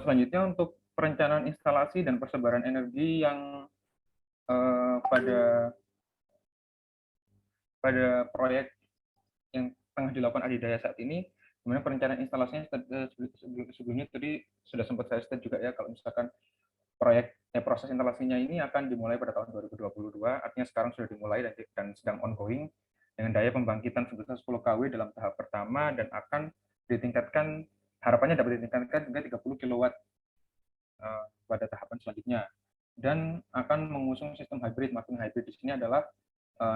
G: Selanjutnya untuk perencanaan instalasi dan persebaran energi yang pada proyek yang tengah dilakukan Adidaya saat ini, sebenarnya perencanaan instalasinya sebelumnya tadi sudah sempat saya state juga ya, kalau misalkan proses instalasinya ini akan dimulai pada tahun 2022, artinya sekarang sudah dimulai dan sedang ongoing dengan daya pembangkitan sebesar 10 kW dalam tahap pertama dan akan ditingkatkan, harapannya dapat ditingkatkan hingga 30 kW pada tahapan selanjutnya, dan akan mengusung sistem hybrid. Maksudnya hybrid di sini adalah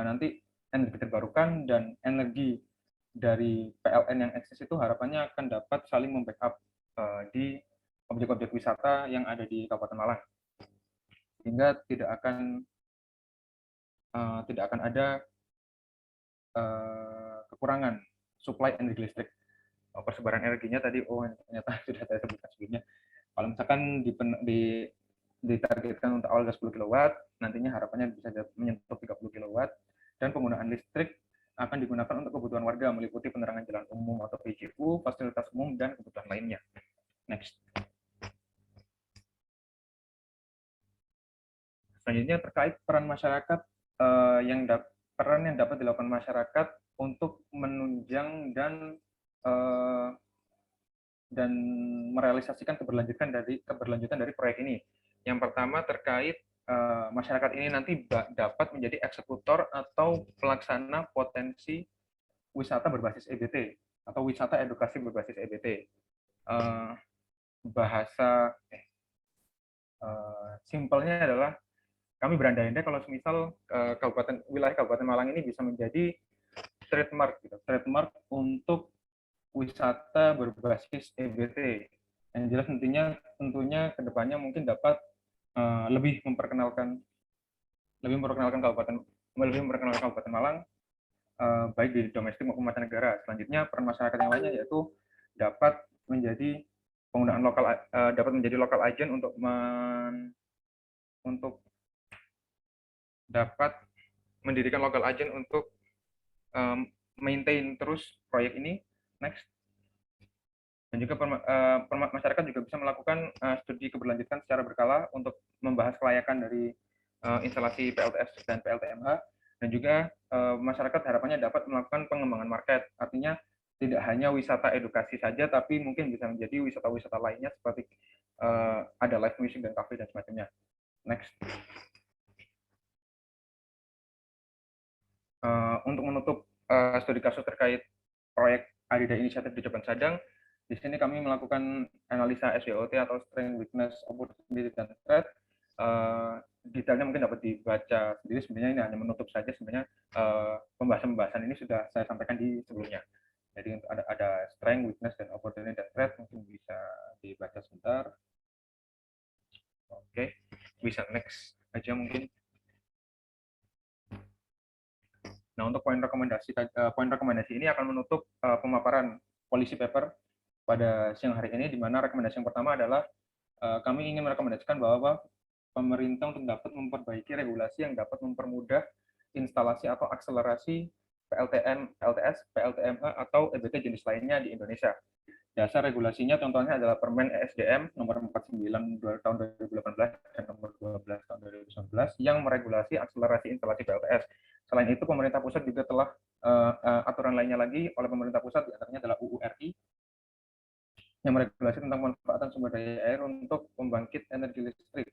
G: nanti energi terbarukan dan energi dari PLN yang eksis itu harapannya akan dapat saling membackup di objek-objek wisata yang ada di Kabupaten Malang, sehingga tidak akan ada kekurangan suplai energi listrik. Persebaran energinya tadi ternyata sudah saya sebutkan sebelumnya. Kalau misalkan ditargetkan untuk awal 10 kW, nantinya harapannya bisa menyentuh 30 kW, dan penggunaan listrik akan digunakan untuk kebutuhan warga meliputi penerangan jalan umum atau PJU, fasilitas umum, dan kebutuhan lainnya. Next. Selanjutnya terkait peran masyarakat peran yang dapat dilakukan masyarakat untuk menunjang dan merealisasikan keberlanjutan dari proyek ini. Yang pertama terkait masyarakat ini nanti dapat menjadi eksekutor atau pelaksana potensi wisata berbasis EBT atau wisata edukasi berbasis EBT. Simpelnya adalah kami berandai-andai kalau semisal wilayah Kabupaten Malang ini bisa menjadi trademark untuk wisata berbasis EBT. Yang jelas tentunya kedepannya mungkin dapat lebih memperkenalkan Kabupaten Malang baik di domestik maupun mancanegara. Selanjutnya peran masyarakat yang lainnya yaitu dapat menjadi local agent untuk dapat mendirikan local agent untuk maintain terus proyek ini. Next. Dan juga masyarakat juga bisa melakukan studi keberlanjutan secara berkala untuk membahas kelayakan dari instalasi PLTS dan PLTMH, dan juga masyarakat harapannya dapat melakukan pengembangan market, artinya tidak hanya wisata edukasi saja, tapi mungkin bisa menjadi wisata-wisata lainnya seperti ada live music dan cafe dan semacamnya. Next. Untuk menutup studi kasus terkait proyek Adidaya Inisiatif di Jaban Sadang, di sini kami melakukan analisa SWOT atau Strength, Weakness, Opportunity, dan Threat. Detailnya mungkin dapat dibaca sendiri. Sebenarnya ini hanya menutup saja. Sebenarnya pembahasan ini sudah saya sampaikan di sebelumnya. Jadi ada Strength, Weakness, dan Opportunity, dan Threat. Mungkin bisa dibaca sebentar. Oke, bisa next aja mungkin. Nah, untuk poin rekomendasi ini akan menutup pemaparan policy paper pada siang hari ini, di mana rekomendasi yang pertama adalah kami ingin merekomendasikan bahwa pemerintah untuk dapat memperbaiki regulasi yang dapat mempermudah instalasi atau akselerasi PLTN, LTS, PLTMH, atau EBT jenis lainnya di Indonesia. Dasar regulasinya contohnya adalah Permen ESDM nomor 49 tahun 2018 dan nomor 12 tahun 2019 yang meregulasi akselerasi instalasi PLTS. Selain itu, pemerintah pusat juga telah aturan lainnya lagi oleh pemerintah pusat, diantaranya adalah UU RI yang meregulasi tentang pemanfaatan sumber daya air untuk pembangkit energi listrik.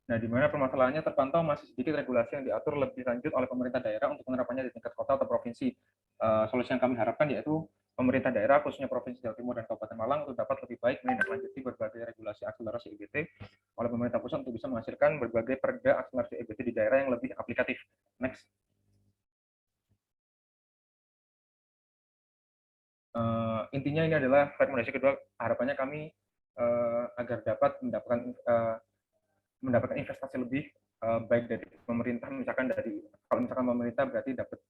G: Nah, di mana permasalahannya terpantau masih sedikit regulasi yang diatur lebih lanjut oleh pemerintah daerah untuk penerapannya di tingkat kota atau provinsi. Solusi yang kami harapkan yaitu pemerintah daerah, khususnya Provinsi Jawa Timur dan Kabupaten Malang, untuk dapat lebih baik menindaklanjuti berbagai regulasi akselerasi EBT oleh pemerintah pusat untuk bisa menghasilkan berbagai perda akselerasi EBT di daerah yang lebih aplikatif. Next. Intinya ini adalah rekomendasi kedua, harapannya kami agar dapat mendapatkan investasi lebih baik dari pemerintah, kalau misalkan pemerintah berarti dapat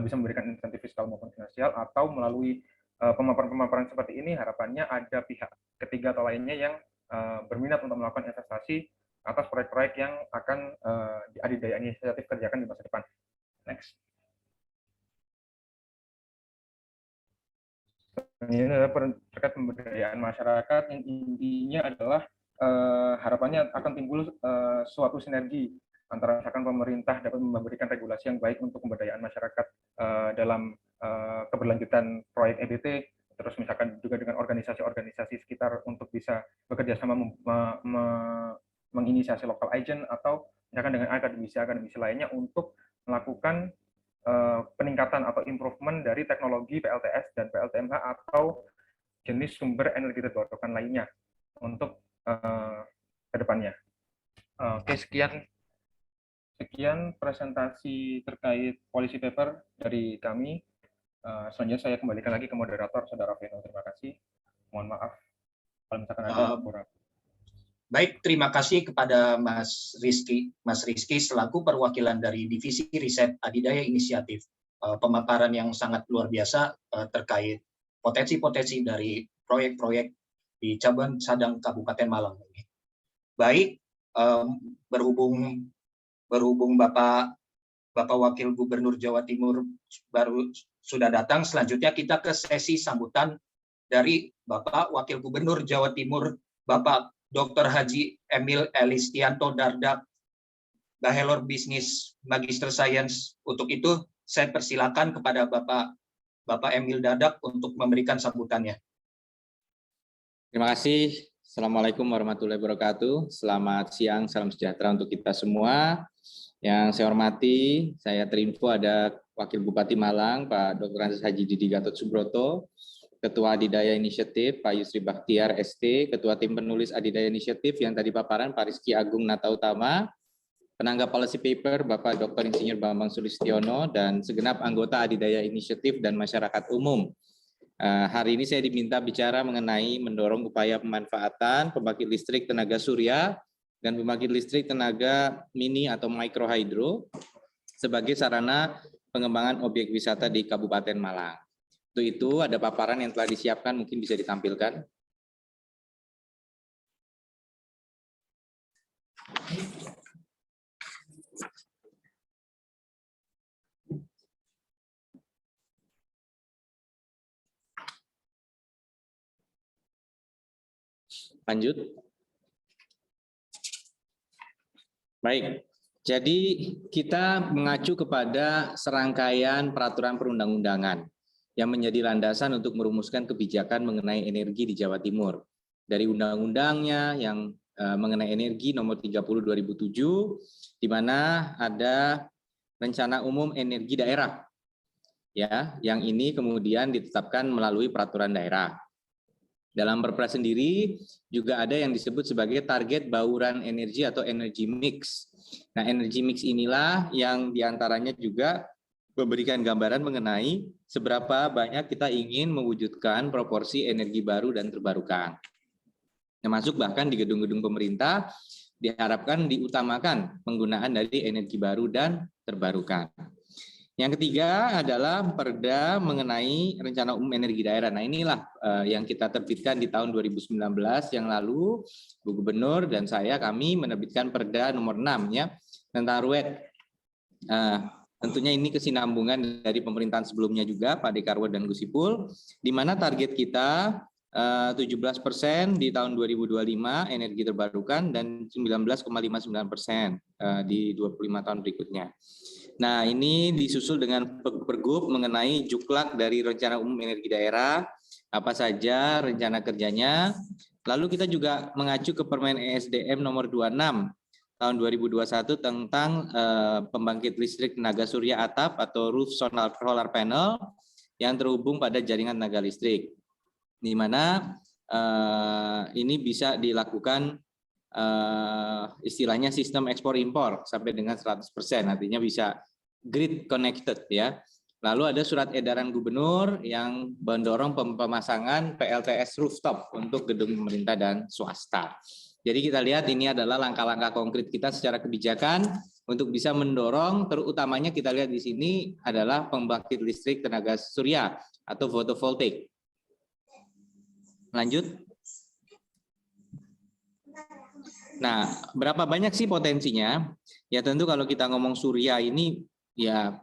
G: bisa memberikan insentif fiskal maupun finansial, atau melalui pemaparan-pemaparan seperti ini harapannya ada pihak ketiga atau lainnya yang berminat untuk melakukan investasi atas proyek-proyek yang akan Adidaya Inisiatif kerjakan di masa depan. Next. Ini adalah terkait pemberdayaan masyarakat yang intinya adalah harapannya akan timbul suatu sinergi antara misalkan pemerintah dapat memberikan regulasi yang baik untuk pemberdayaan masyarakat dalam keberlanjutan proyek EBT, terus misalkan juga dengan organisasi-organisasi sekitar untuk bisa bekerja sama menginisiasi local agent, atau misalkan dengan akademisi lainnya untuk melakukan peningkatan atau improvement dari teknologi PLTS dan PLTMH atau jenis sumber energi terbarukan lainnya untuk ke depannya. Oke, sekian presentasi terkait policy paper dari kami. Selanjutnya saya kembalikan lagi ke moderator, Saudara Veno. Terima kasih. Mohon maaf kalau misalkan ada kurang.
E: Baik, terima kasih kepada Mas Rizky selaku perwakilan dari Divisi Riset Adidaya Inisiatif. Pemaparan yang sangat luar biasa terkait potensi-potensi dari proyek-proyek di cabang Sadang Kabupaten Malang ini. Baik, berhubung Bapak Wakil Gubernur Jawa Timur baru sudah datang, selanjutnya kita ke sesi sambutan dari Bapak Wakil Gubernur Jawa Timur, Bapak Dr. Haji Emil Elistianto Dardak, Bachelor Business Magister Science. Untuk itu, saya persilakan kepada Bapak Emil Dardak untuk memberikan sambutannya.
H: Terima kasih. Assalamualaikum warahmatullahi wabarakatuh. Selamat siang, salam sejahtera untuk kita semua. Yang saya hormati, saya terinfo ada Wakil Bupati Malang, Pak Dr. Andes Haji Didi Gatot Subroto, Ketua Adidaya Inisiatif, Pak Yusri Bakhtiar ST, Ketua Tim Penulis Adidaya Inisiatif yang tadi paparan, Pak Rizky Agung Natautama, penanggap policy paper, Bapak Dr. Insinyur Bambang Sulistiono, dan segenap anggota Adidaya Inisiatif dan masyarakat umum. Hari ini saya diminta bicara mengenai mendorong upaya pemanfaatan pembangkit listrik tenaga surya dan pembangkit listrik tenaga mini atau microhydro sebagai sarana pengembangan objek wisata di Kabupaten Malang. Untuk itu ada paparan yang telah disiapkan, mungkin bisa ditampilkan. Lanjut. Baik, jadi kita mengacu kepada serangkaian peraturan perundang-undangan yang menjadi landasan untuk merumuskan kebijakan mengenai energi di Jawa Timur. Dari undang-undangnya yang mengenai energi nomor 30 2007, di mana ada rencana umum energi daerah, ya, yang ini kemudian ditetapkan melalui peraturan daerah. Dalam Perpres sendiri juga ada yang disebut sebagai target bauran energi atau energy mix. Nah, energy mix inilah yang diantaranya juga memberikan gambaran mengenai seberapa banyak kita ingin mewujudkan proporsi energi baru dan terbarukan. Termasuk bahkan di gedung-gedung pemerintah diharapkan diutamakan penggunaan dari energi baru dan terbarukan. Yang ketiga adalah Perda mengenai Rencana Umum Energi Daerah. Nah, inilah yang kita terbitkan di tahun 2019 yang lalu. Bu Gubernur dan kami menerbitkan Perda nomor 6 ya tentang RUET. Tentunya ini kesinambungan dari pemerintahan sebelumnya juga, Pak Dekarwo dan Gus Ipul, di mana target kita 17% di tahun 2025 energi terbarukan dan 19,59% di 25 tahun berikutnya. Nah, ini disusul dengan Pergub mengenai juklak dari Rencana Umum Energi Daerah, apa saja rencana kerjanya. Lalu kita juga mengacu ke Permen ESDM nomor 26 tahun 2021 tentang pembangkit listrik tenaga surya atap atau roof solar panel yang terhubung pada jaringan tenaga listrik, di mana ini bisa dilakukan istilahnya sistem ekspor impor sampai dengan 100%, artinya bisa grid connected ya. Lalu ada surat edaran gubernur yang mendorong pemasangan PLTS rooftop untuk gedung pemerintah dan swasta. Jadi kita lihat ini adalah langkah-langkah konkret kita secara kebijakan untuk bisa mendorong, terutamanya kita lihat di sini adalah pembangkit listrik tenaga surya atau fotovoltaik. Lanjut. Nah, berapa banyak sih potensinya? Ya tentu kalau kita ngomong surya ini ya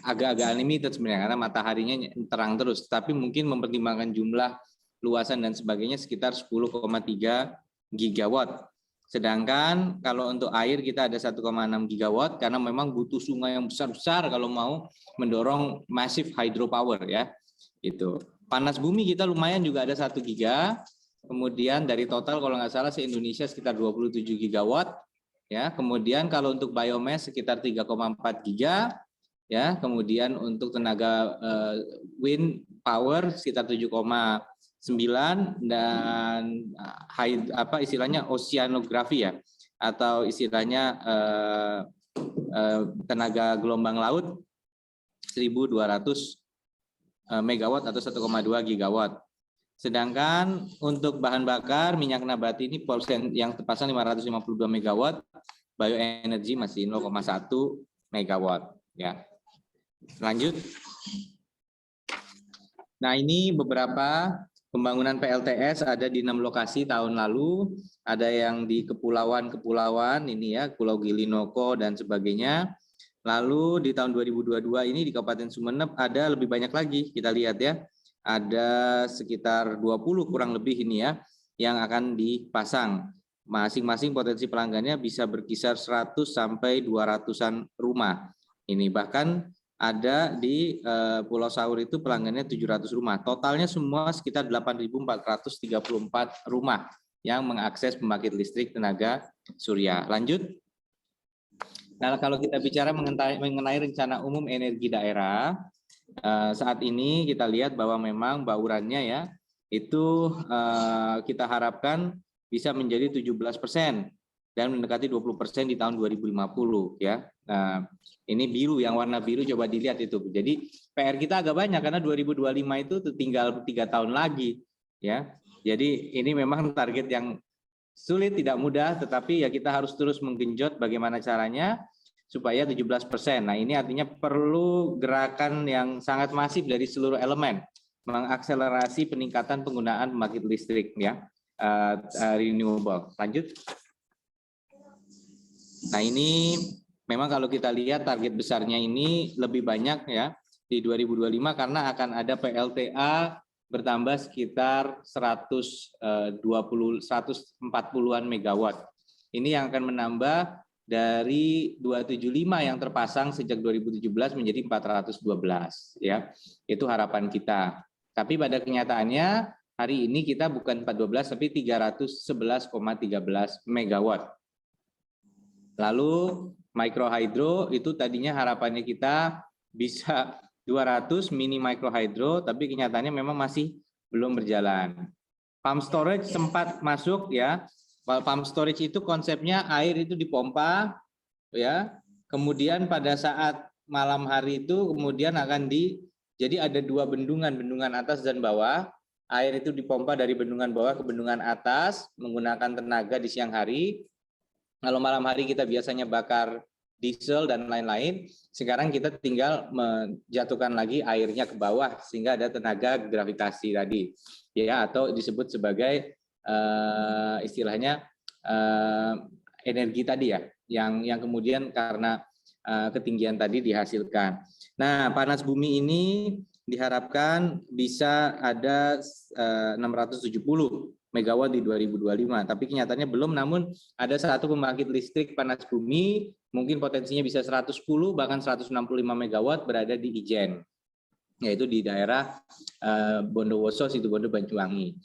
H: agak-agak limited sebenarnya karena mataharinya terang terus, tapi mungkin mempertimbangkan jumlah luasan dan sebagainya sekitar 10,3 gigawatt. Sedangkan kalau untuk air kita ada 1,6 gigawatt karena memang butuh sungai yang besar-besar kalau mau mendorong massive hydropower ya. Itu. Panas bumi kita lumayan juga ada 1 giga. Kemudian dari total kalau nggak salah se-Indonesia sekitar 27 gigawatt. Ya, kemudian kalau untuk biomass sekitar 3,4 giga. Ya, kemudian untuk tenaga wind power sekitar 7,9 dan istilahnya oceanografi ya atau istilahnya tenaga gelombang laut 1.200 megawatt atau 1,2 gigawatt. Sedangkan untuk bahan bakar minyak nabati ini yang terpasang 552 megawatt, bioenergi masih 0,1 megawatt ya. Lanjut. Nah, ini beberapa pembangunan PLTS ada di 6 lokasi tahun lalu, ada yang di kepulauan ini ya, Pulau Gili Noko dan sebagainya. Lalu di tahun 2022 ini di Kabupaten Sumeneb ada lebih banyak lagi, kita lihat ya. Ada sekitar 20 kurang lebih ini ya yang akan dipasang. Masing-masing potensi pelanggannya bisa berkisar 100 sampai 200-an rumah. Ini bahkan ada di Pulau Saur itu pelanggannya 700 rumah. Totalnya semua sekitar 8.434 rumah yang mengakses pembangkit listrik tenaga surya. Lanjut. Nah, kalau kita bicara mengenai rencana umum energi daerah, saat ini kita lihat bahwa memang baurannya ya itu kita harapkan bisa menjadi 17% dan mendekati 20% di tahun 2050 ya. Nah, ini biru, yang warna biru coba dilihat itu. Jadi PR kita agak banyak karena 2025 itu tinggal 3 tahun lagi ya. Jadi ini memang target yang sulit, tidak mudah, tetapi ya kita harus terus menggenjot bagaimana caranya supaya 17%. Nah, ini artinya perlu gerakan yang sangat masif dari seluruh elemen, mengakselerasi peningkatan penggunaan pembangkit listrik ya, renewable. Lanjut. Nah, ini memang kalau kita lihat target besarnya ini lebih banyak ya di 2025 karena akan ada PLTA bertambah sekitar 140-an megawatt. Ini yang akan menambah dari 275 yang terpasang sejak 2017 menjadi 412 ya. Itu harapan kita. Tapi pada kenyataannya hari ini kita bukan 412 tapi 311,13 megawatt. Lalu micro hydro itu tadinya harapannya kita bisa 200 mini micro hydro tapi kenyataannya memang masih belum berjalan. Pump storage sempat masuk ya. Pump storage itu konsepnya air itu dipompa ya. Kemudian pada saat malam hari itu kemudian jadi ada 2 bendungan atas dan bawah. Air itu dipompa dari bendungan bawah ke bendungan atas menggunakan tenaga di siang hari. Kalau malam hari kita biasanya bakar diesel dan lain-lain. Sekarang kita tinggal menjatuhkan lagi airnya ke bawah sehingga ada tenaga gravitasi tadi, ya, atau disebut sebagai istilahnya energi tadi ya, yang kemudian karena ketinggian tadi dihasilkan. Nah, panas bumi ini diharapkan bisa ada 670 megawatt di 2025, tapi kenyataannya belum. Namun ada satu pembangkit listrik panas bumi, mungkin potensinya bisa 110 bahkan 165 megawatt berada di Ijen, yaitu di daerah Bondowoso, Situbondo, Banyuwangi.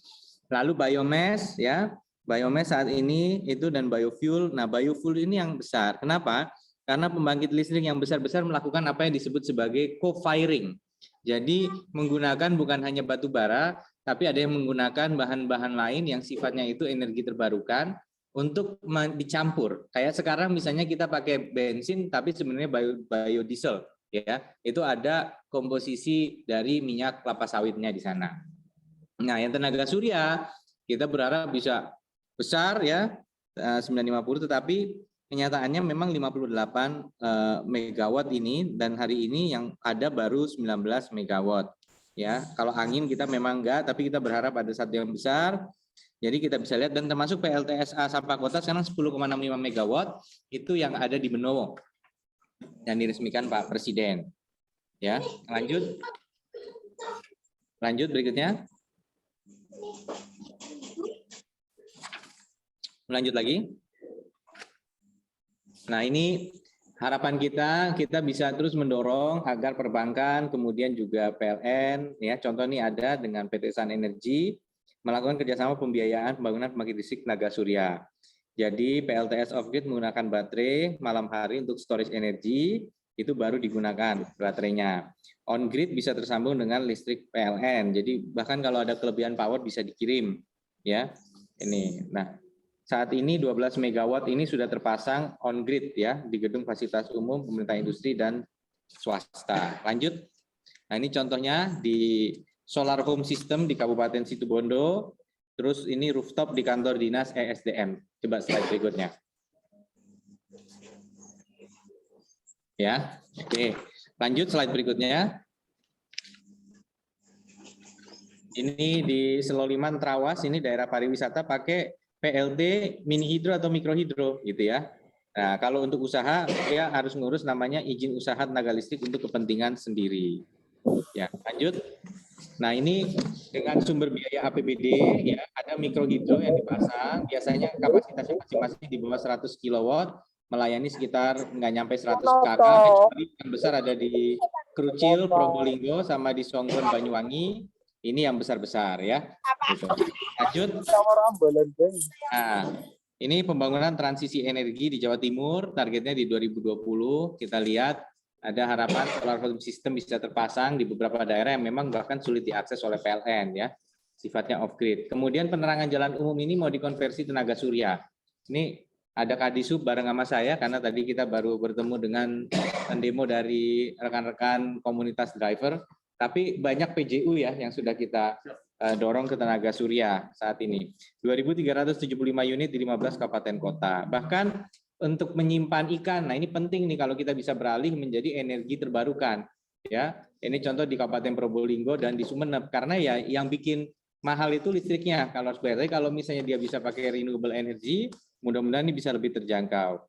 H: Lalu biomass, ya, biomass saat ini itu dan biofuel. Nah, biofuel ini yang besar. Kenapa? Karena pembangkit listrik yang besar-besar melakukan apa yang disebut sebagai co-firing. Jadi menggunakan bukan hanya batu bara, tapi ada yang menggunakan bahan-bahan lain yang sifatnya itu energi terbarukan untuk dicampur. Kayak sekarang misalnya kita pakai bensin, tapi sebenarnya biodiesel, ya, itu ada komposisi dari minyak kelapa sawitnya di sana. Nah, yang tenaga surya kita berharap bisa besar, ya, 950, tetapi kenyataannya memang 58 megawatt ini, dan hari ini yang ada baru 19 megawatt. Ya, kalau angin kita memang enggak, tapi kita berharap ada satu yang besar. Jadi kita bisa lihat, dan termasuk PLTSA Sampah Kota sekarang 10,65 megawatt itu yang ada di Benowo yang diresmikan Pak Presiden. Ya, lanjut berikutnya. Lanjut lagi. Nah, ini harapan kita bisa terus mendorong agar perbankan, kemudian juga PLN, ya, contoh ini ada dengan PT Sun Energy, melakukan kerjasama pembiayaan pembangunan pembangkit listrik tenaga surya. Jadi PLTS off-grid menggunakan baterai malam hari untuk storage energi, itu baru digunakan baterainya. On-grid bisa tersambung dengan listrik PLN, jadi bahkan kalau ada kelebihan power bisa dikirim. Ya, ini. Nah, saat ini 12 megawatt ini sudah terpasang on-grid, ya, di gedung fasilitas umum pemerintah industri dan swasta. Lanjut. Nah, ini contohnya di solar home system di Kabupaten Situbondo, terus ini rooftop di kantor dinas ESDM. Coba slide berikutnya. Ya, oke. Lanjut slide berikutnya. Ini di Seloliman Trawas, ini daerah pariwisata pakai PLT mini hidro atau mikrohidro gitu ya. Nah, kalau untuk usaha ya harus ngurus namanya izin usaha tenaga listrik untuk kepentingan sendiri. Ya, lanjut. Nah, ini dengan sumber biaya APBD ya, ada mikrohidro yang dipasang, biasanya kapasitasnya masing-masing di bawah 100 kW, melayani sekitar nggak nyampe 100 KK. Yang besar ada di Krucil, Probolinggo, sama di Songgon, Banyuwangi. Ini yang besar-besar ya. Gitu. Lanjut. Nah, ini pembangunan transisi energi di Jawa Timur, targetnya di 2020. Kita lihat ada harapan solar home system bisa terpasang di beberapa daerah yang memang bahkan sulit diakses oleh PLN ya. Sifatnya off-grid. Kemudian penerangan jalan umum ini mau dikonversi tenaga surya. Ini ada Kadisub bareng sama saya karena tadi kita baru bertemu dengan demo dari rekan-rekan komunitas driver. Tapi banyak PJU ya yang sudah kita dorong ke tenaga surya saat ini. 2.375 unit di 15 kabupaten kota. Bahkan untuk menyimpan ikan, nah ini penting nih kalau kita bisa beralih menjadi energi terbarukan. Ya, ini contoh di Kabupaten Probolinggo dan di Sumeneb. Karena ya yang bikin mahal itu listriknya. Kalau sebenarnya kalau misalnya dia bisa pakai renewable energy, mudah-mudahan ini bisa lebih terjangkau.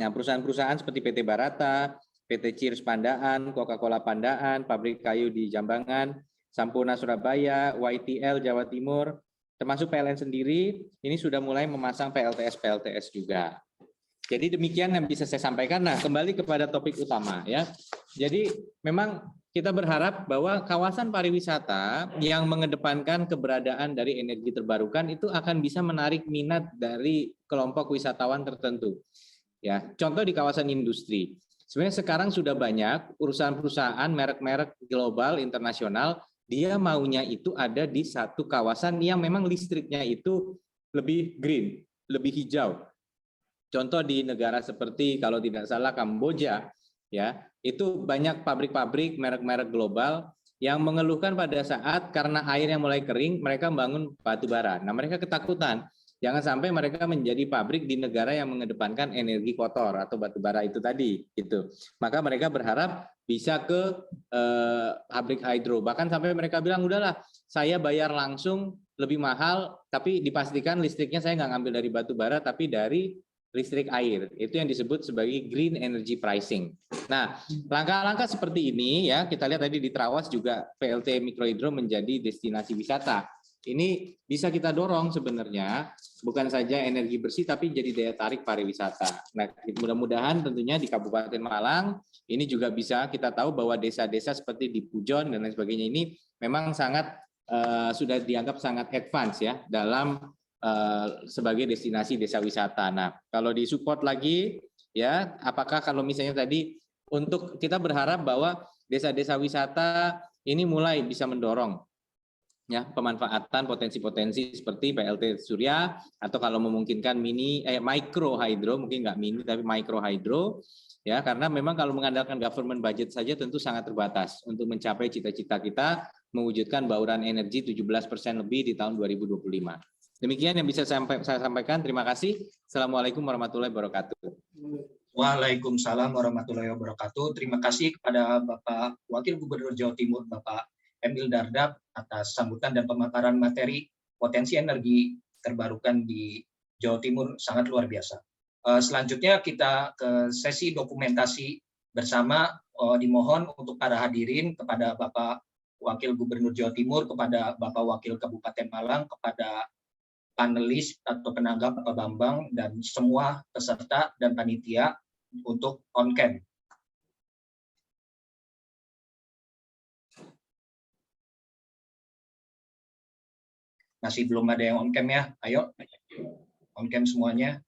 H: Nah, perusahaan-perusahaan seperti PT Barata, PT Cheers Pandaan, Coca-Cola Pandaan, pabrik kayu di Jambangan, Sampurna Surabaya, YTL Jawa Timur, termasuk PLN sendiri, ini sudah mulai memasang PLTS juga. Jadi demikian yang bisa saya sampaikan. Nah, kembali kepada topik utama ya. Jadi memang kita berharap bahwa kawasan pariwisata yang mengedepankan keberadaan dari energi terbarukan itu akan bisa menarik minat dari kelompok wisatawan tertentu. Ya, contoh di kawasan industri. Sebenarnya sekarang sudah banyak perusahaan-perusahaan merek-merek global internasional, dia maunya itu ada di satu kawasan yang memang listriknya itu lebih green, lebih hijau. Contoh di negara seperti kalau tidak salah Kamboja, ya itu banyak pabrik-pabrik merek-merek global yang mengeluhkan pada saat karena air yang mulai kering, mereka membangun batu bara. Nah mereka ketakutan Jangan sampai mereka menjadi pabrik di negara yang mengedepankan energi kotor atau batu bara itu tadi, gitu. Maka mereka berharap bisa ke pabrik hidro. Bahkan sampai mereka bilang, udahlah, saya bayar langsung lebih mahal, tapi dipastikan listriknya saya nggak ngambil dari batu bara, tapi dari listrik air. Itu yang disebut sebagai green energy pricing. Nah, langkah-langkah seperti ini ya, kita lihat tadi di Trawas juga PLT Mikrohidro menjadi destinasi wisata. Ini bisa kita dorong sebenarnya, bukan saja energi bersih, tapi jadi daya tarik pariwisata. Nah, mudah-mudahan tentunya di Kabupaten Malang, ini juga bisa kita tahu bahwa desa-desa seperti di Pujon dan lain sebagainya ini memang sangat sudah dianggap sangat advance ya dalam sebagai destinasi desa wisata. Nah, kalau disupport lagi, ya, apakah kalau misalnya tadi untuk kita berharap bahwa desa-desa wisata ini mulai bisa mendorong ya pemanfaatan potensi-potensi seperti PLT surya atau kalau memungkinkan micro hydro, mungkin nggak mini tapi micro hydro ya, karena memang kalau mengandalkan government budget saja tentu sangat terbatas untuk mencapai cita-cita kita mewujudkan bauran energi 17% lebih di tahun 2025. Demikian yang bisa saya sampaikan. Terima kasih. Assalamualaikum warahmatullahi wabarakatuh.
E: Waalaikumsalam warahmatullahi wabarakatuh. Terima kasih kepada Bapak Wakil Gubernur Jawa Timur, Bapak Emil Dardak, atas sambutan dan pemaparan materi potensi energi terbarukan di Jawa Timur, sangat luar biasa. Selanjutnya kita ke sesi dokumentasi bersama. Dimohon untuk para hadirin, kepada Bapak Wakil Gubernur Jawa Timur, kepada Bapak Wakil Kabupaten Malang, kepada panelis atau penanggap Pak Bambang, dan semua peserta dan panitia untuk on-cam. Masih belum ada yang on-cam ya, ayo on-cam semuanya.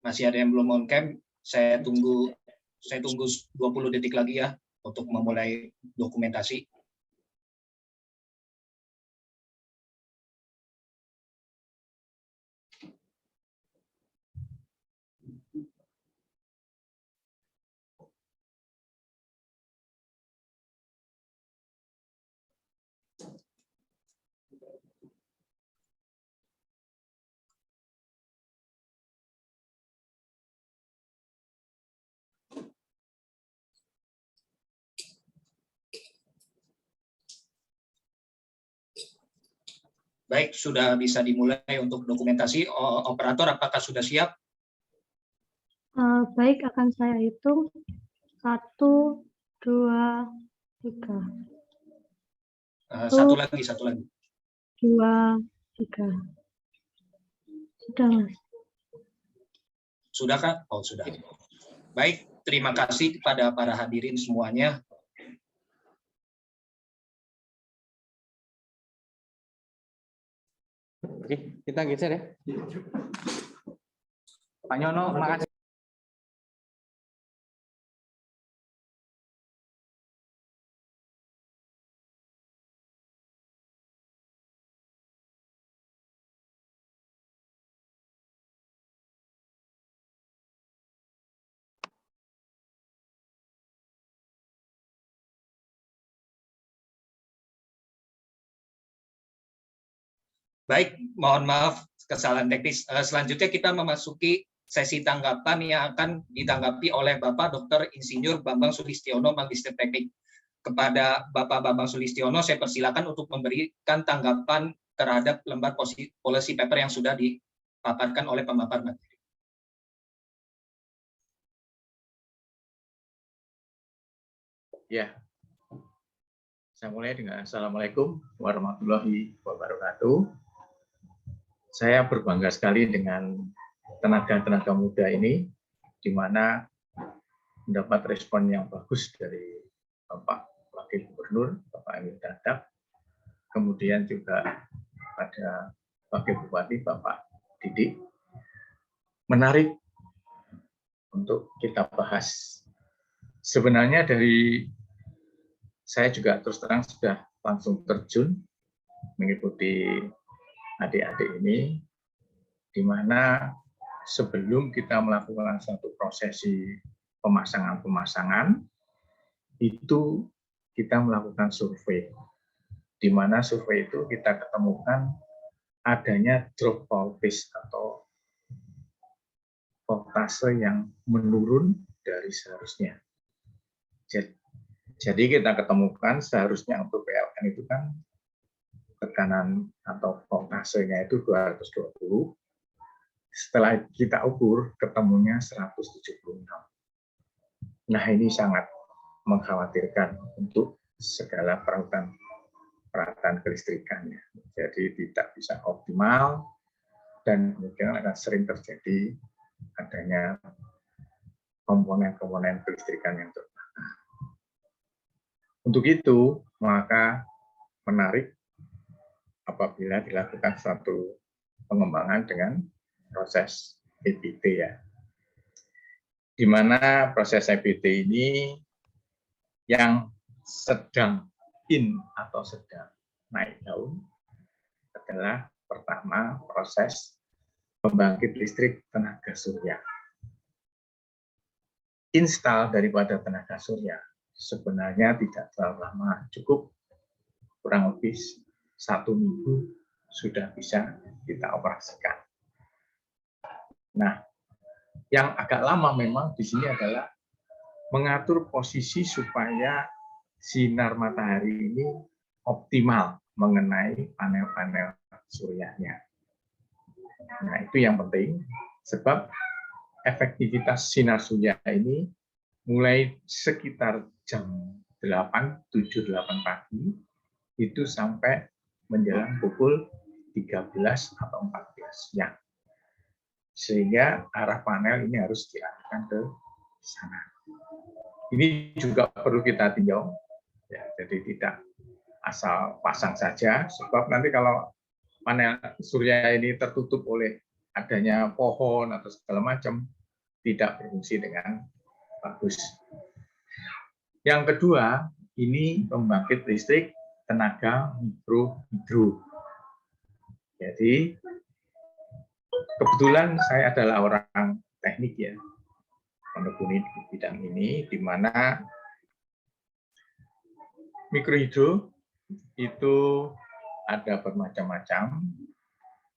E: Masih ada yang belum on-cam, saya tunggu 20 detik lagi ya untuk memulai dokumentasi. Baik, sudah bisa dimulai untuk dokumentasi. Operator, apakah sudah siap?
C: Baik, akan saya hitung 1, 2, 3.
E: Satu lagi.
C: 2, 3. Sudah, Mas.
E: Sudah, Kak? Oh, sudah. Baik, terima kasih kepada para hadirin semuanya.
H: Oke, kita geser ya. Pak Nyono, makasih.
E: Baik, mohon maaf kesalahan teknis. Selanjutnya kita memasuki sesi tanggapan yang akan ditanggapi oleh Bapak Dr. Insinyur Bambang Sulistiono, Magister Teknik. Kepada Bapak Bambang Sulistiono, saya persilakan untuk memberikan tanggapan terhadap lembar policy paper yang sudah dipaparkan oleh pemapar materi.
I: Ya, saya mulai dengan Assalamualaikum warahmatullahi wabarakatuh. Saya berbangga sekali dengan tenaga-tenaga muda ini, di mana mendapat respon yang bagus dari Bapak Wakil Gubernur, Bapak Emil Dardak, kemudian juga pada Wakil Bupati Bapak Didik menarik untuk kita bahas. Sebenarnya dari saya juga terus terang sudah langsung terjun mengikuti adik-adik ini, di mana sebelum kita melakukan suatu prosesi pemasangan-pemasangan, itu kita melakukan survei, di mana survei itu kita ketemukan adanya drop voltage atau voltase yang menurun dari seharusnya. Jadi kita ketemukan seharusnya untuk PLN itu kan tekanan atau voltasenya itu 220. Setelah kita ukur, ketemunya 176. Nah, ini sangat mengkhawatirkan untuk segala peralatan kelistrikannya. Jadi tidak bisa optimal dan kemudian akan sering terjadi adanya komponen-komponen kelistrikan yang terbakar. Untuk itu, maka menarik apabila dilakukan suatu pengembangan dengan proses EBT ya. Di mana proses EBT ini yang sedang in atau sedang naik daun adalah pertama proses pembangkit listrik tenaga surya. Install daripada tenaga surya sebenarnya tidak terlalu lama, cukup kurang lebih 1 minggu sudah bisa kita operasikan. Nah, yang agak lama memang di sini adalah mengatur posisi supaya sinar matahari ini optimal mengenai panel-panel suryanya. Nah, itu yang penting, sebab efektivitas sinar surya ini mulai sekitar jam 8, 7, 8 pagi, itu sampai menjelang pukul 13 atau 14 siang. Sehingga arah panel ini harus diarahkan ke sana. Ini juga perlu kita tinjau, ya, jadi tidak asal pasang saja, sebab nanti kalau panel surya ini tertutup oleh adanya pohon atau segala macam, tidak berfungsi dengan bagus. Yang kedua, ini pembangkit listrik tenaga mikrohidro. Jadi, kebetulan saya adalah orang teknik ya, menekuni di bidang ini, di mana mikrohidro itu ada bermacam-macam.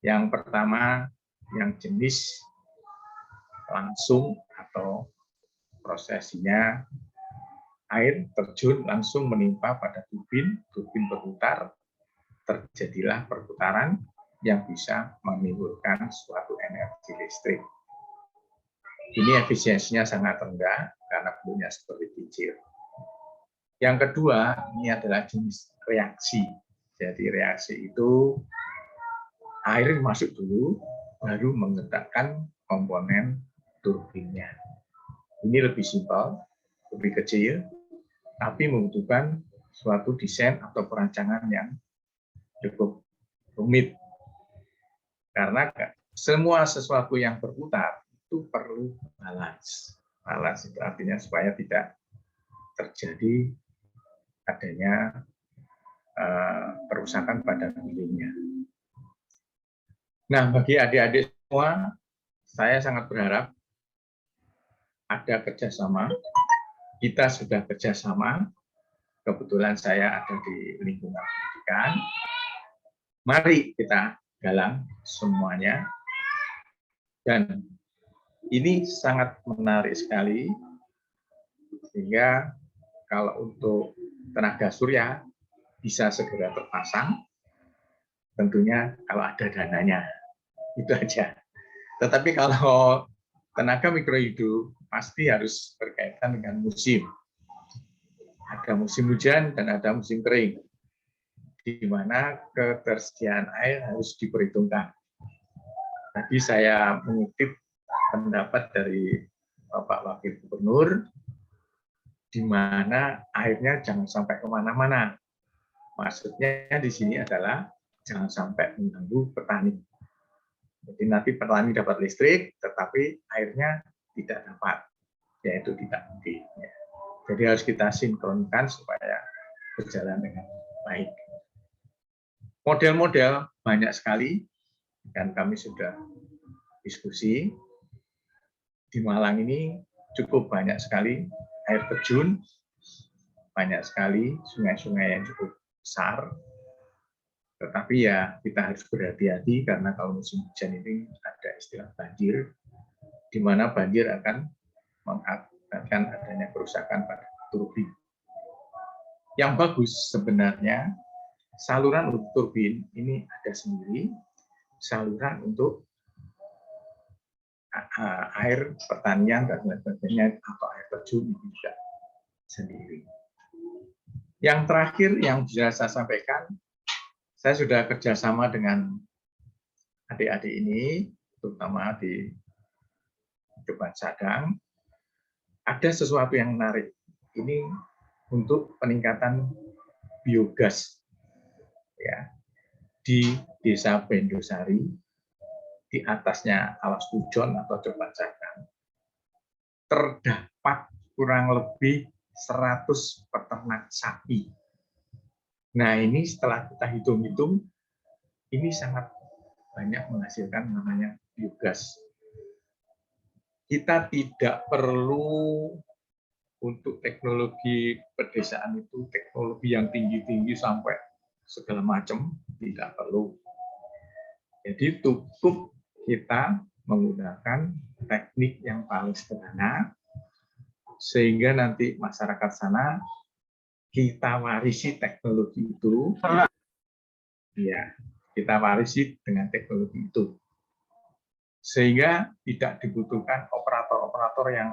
I: Yang pertama, yang jenis langsung atau prosesinya air terjun langsung menimpa pada turbin berputar, terjadilah perputaran yang bisa menimbulkan suatu energi listrik. Ini efisiensinya sangat rendah karena bentuknya seperti kincir. Yang kedua, ini adalah jenis reaksi. Jadi reaksi itu air masuk dulu, baru menggerakkan komponen turbinnya. Ini lebih simpel, lebih kecil, tapi membutuhkan suatu desain atau perancangan yang cukup rumit. Karena semua sesuatu yang berputar itu perlu balance. Balance itu artinya supaya tidak terjadi adanya kerusakan pada dindingnya. Nah, bagi adik-adik semua, saya sangat berharap ada kerjasama. Kita sudah kerjasama. Kebetulan saya ada di lingkungan pendidikan. Mari kita galang semuanya. Dan ini sangat menarik sekali, sehingga kalau untuk tenaga surya bisa segera terpasang, tentunya kalau ada dananya, itu aja. Tetapi kalau tenaga mikrohidro pasti harus berkaitan dengan musim. Ada musim hujan dan ada musim kering, di mana ketersediaan air harus diperhitungkan. Tadi saya mengutip pendapat dari Bapak Wakil Gubernur, di mana airnya jangan sampai kemana-mana. Maksudnya di sini adalah jangan sampai mengganggu petani. Jadi nanti petani dapat listrik, tetapi airnya tidak dapat, yaitu tidak mungkin. Jadi harus kita sinkronkan supaya berjalan dengan baik. Model-model banyak sekali, dan kami sudah diskusi. Di Malang ini cukup banyak sekali air terjun, banyak sekali sungai-sungai yang cukup besar. Tetapi ya kita harus berhati-hati karena kalau musim hujan ini ada istilah banjir, di mana banjir akan mengakibatkan adanya kerusakan pada turbin. Yang bagus sebenarnya saluran untuk turbin ini ada sendiri, saluran untuk air pertanian dan sebagainya atau air terjun ini juga sendiri. Yang terakhir yang bisa saya sampaikan, saya sudah kerjasama dengan adik-adik ini, terutama di Depan Sadang. Ada sesuatu yang menarik. Ini untuk peningkatan biogas ya, di Desa Bendosari, di atasnya Alas Pujon atau Depan Sadang, terdapat kurang lebih 100 peternak sapi. Nah, ini setelah kita hitung-hitung, ini sangat banyak menghasilkan namanya biogas. Kita tidak perlu untuk teknologi pedesaan itu teknologi yang tinggi-tinggi sampai segala macam, tidak perlu. Jadi cukup kita menggunakan teknik yang paling sederhana, sehingga nanti masyarakat sana kita warisi teknologi itu, ya kita warisi dengan teknologi itu, sehingga tidak dibutuhkan operator-operator yang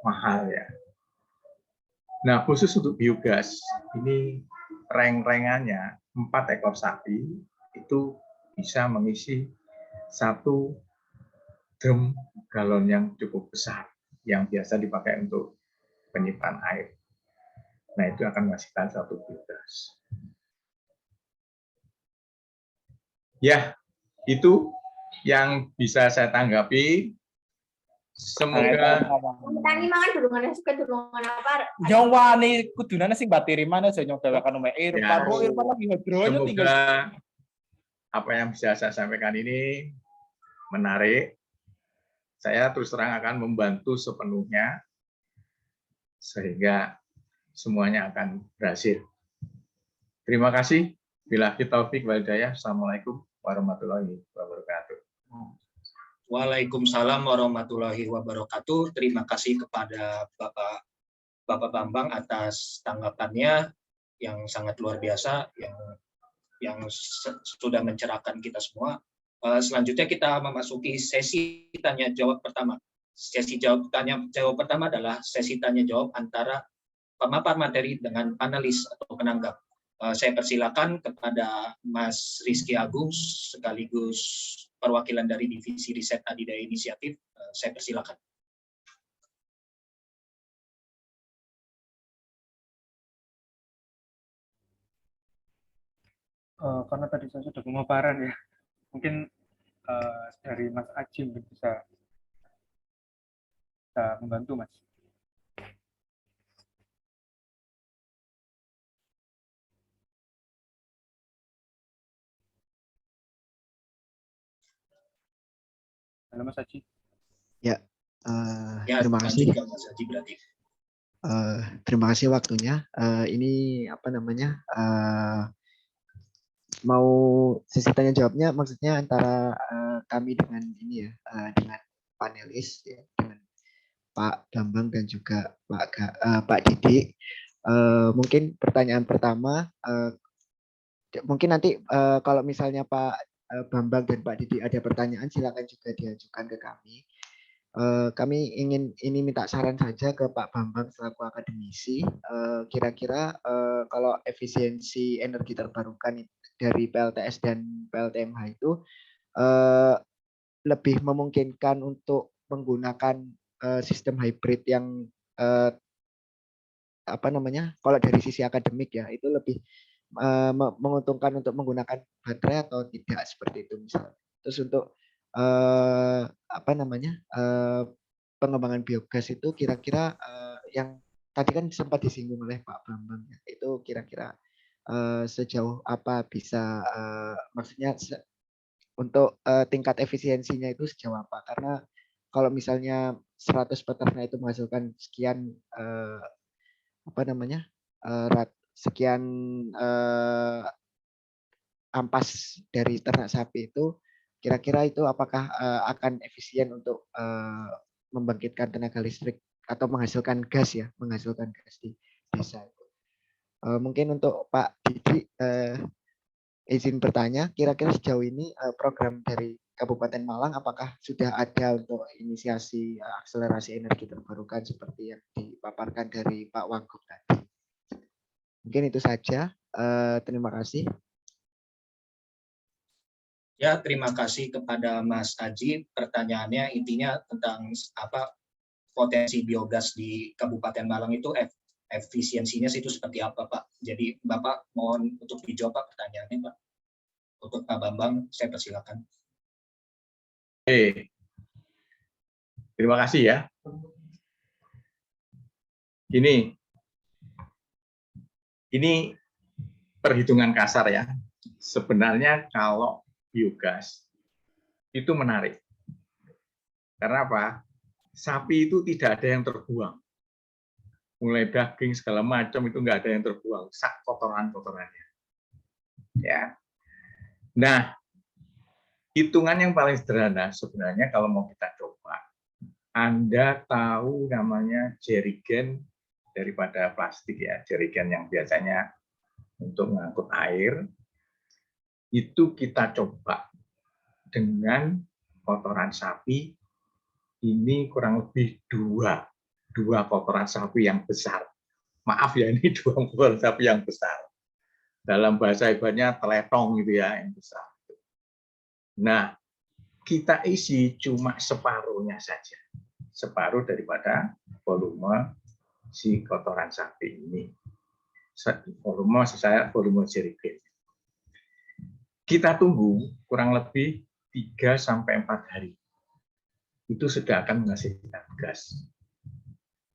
I: mahal ya. Nah khusus untuk biogas ini reng-rengannya 4 ekor sapi itu bisa mengisi 1 drum galon yang cukup besar yang biasa dipakai untuk penyimpanan air. Nah, itu akan menghasilkan 1 biogas. Ya, itu yang bisa saya tanggapi. Semoga
J: Tani mangan durungan suka durungan apa?
K: Nyawani kudunane sing batiri mana aja nyong dewekan nomor Irfan. Oh, Irfan lagi hidronya tinggal.
I: Semoga apa yang bisa saya sampaikan ini menarik. Saya terus terang akan membantu sepenuhnya sehingga semuanya akan berhasil. Terima kasih. Billahi taufik wal hidayah. Assalamualaikum warahmatullahi wabarakatuh.
E: Waalaikumsalam warahmatullahi wabarakatuh. Terima kasih kepada Bapak Bambang atas tanggapannya yang sangat luar biasa, yang sudah mencerahkan kita semua. Selanjutnya kita memasuki sesi tanya jawab pertama. Sesi tanya jawab pertama adalah sesi tanya jawab antara pemapar materi dengan panelis atau penanggap. Saya persilakan kepada Mas Rizky Agung sekaligus perwakilan dari Divisi Riset Adidaya Inisiatif. Saya persilakan.
G: Karena tadi saya sudah pemaparan ya, mungkin dari Mas Ajim bisa membantu Mas. Halo Mas Haji.
L: Ya, terima kasih. Terima kasih waktunya. Ini apa namanya? Mau sesi tanya jawabnya, maksudnya antara kami dengan ini ya, dengan panelis ya, dengan Pak Bambang dan juga Pak Didi. Mungkin pertanyaan pertama, mungkin nanti kalau misalnya Pak Bambang dan Pak Didi ada pertanyaan, silakan juga diajukan ke kami. Kami ingin ini minta saran saja ke Pak Bambang selaku akademisi. Kira-kira kalau efisiensi energi terbarukan dari PLTS dan PLTMH itu lebih memungkinkan untuk menggunakan sistem hybrid yang apa namanya, kalau dari sisi akademik ya itu lebih menguntungkan untuk menggunakan baterai atau tidak seperti itu misalnya. Terus untuk apa namanya pengembangan biogas itu kira-kira yang tadi kan sempat disinggung oleh Pak Bambang ya, itu kira-kira sejauh apa bisa maksudnya untuk tingkat efisiensinya itu sejauh apa? Karena kalau misalnya 100 peternak itu menghasilkan sekian apa namanya sekian ampas dari ternak sapi itu, kira-kira itu apakah akan efisien untuk membangkitkan tenaga listrik atau menghasilkan gas ya, menghasilkan gas di desa itu. Mungkin untuk Pak Didi izin bertanya, kira-kira sejauh ini program dari Kabupaten Malang apakah sudah ada untuk inisiasi akselerasi energi terbarukan seperti yang dipaparkan dari Pak Wagub tadi? Mungkin itu saja. Terima kasih.
E: Ya, terima kasih kepada Mas Aji. Pertanyaannya intinya tentang apa potensi biogas di Kabupaten Malang itu efisiensinya itu seperti apa, Pak? Jadi Bapak mohon untuk dijawab Pak pertanyaannya, Pak. Untuk Pak Bambang, saya persilakan.
I: Terima kasih ya. Ini perhitungan kasar ya. Sebenarnya kalau biogas itu menarik. Karena apa? Sapi itu tidak ada yang terbuang. Mulai daging segala macam itu nggak ada yang terbuang. Sak kotoran-kotorannya. Ya. Nah, hitungan yang paling sederhana sebenarnya kalau mau kita coba, Anda tahu namanya jerigen daripada plastik ya, jerigen yang biasanya untuk mengangkut air, itu kita coba dengan kotoran sapi, ini kurang lebih dua kotoran sapi yang besar. Maaf ya, ini 2 kotoran sapi yang besar. Dalam bahasa hebatnya teletong gitu ya, yang besar. Nah, kita isi cuma separuhnya saja. Separuh daripada volume si kotoran sapi ini. Volume jerigen. Kita tunggu kurang lebih 3-4 hari. Itu sudah akan menghasilkan gas.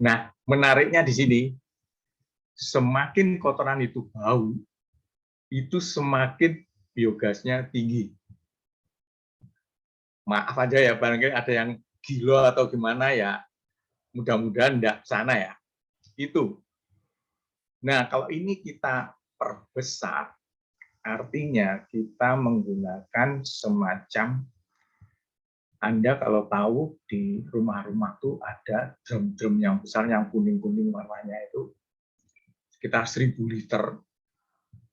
I: Nah, menariknya di sini, semakin kotoran itu bau, itu semakin biogasnya tinggi. Maaf aja ya, barangkali ada yang gila atau gimana ya, mudah-mudahan enggak sana ya. Itu. Nah, kalau ini kita perbesar, artinya kita menggunakan semacam, Anda kalau tahu di rumah-rumah tuh ada drum-drum yang besar, yang kuning-kuning warnanya itu, sekitar 1000 liter.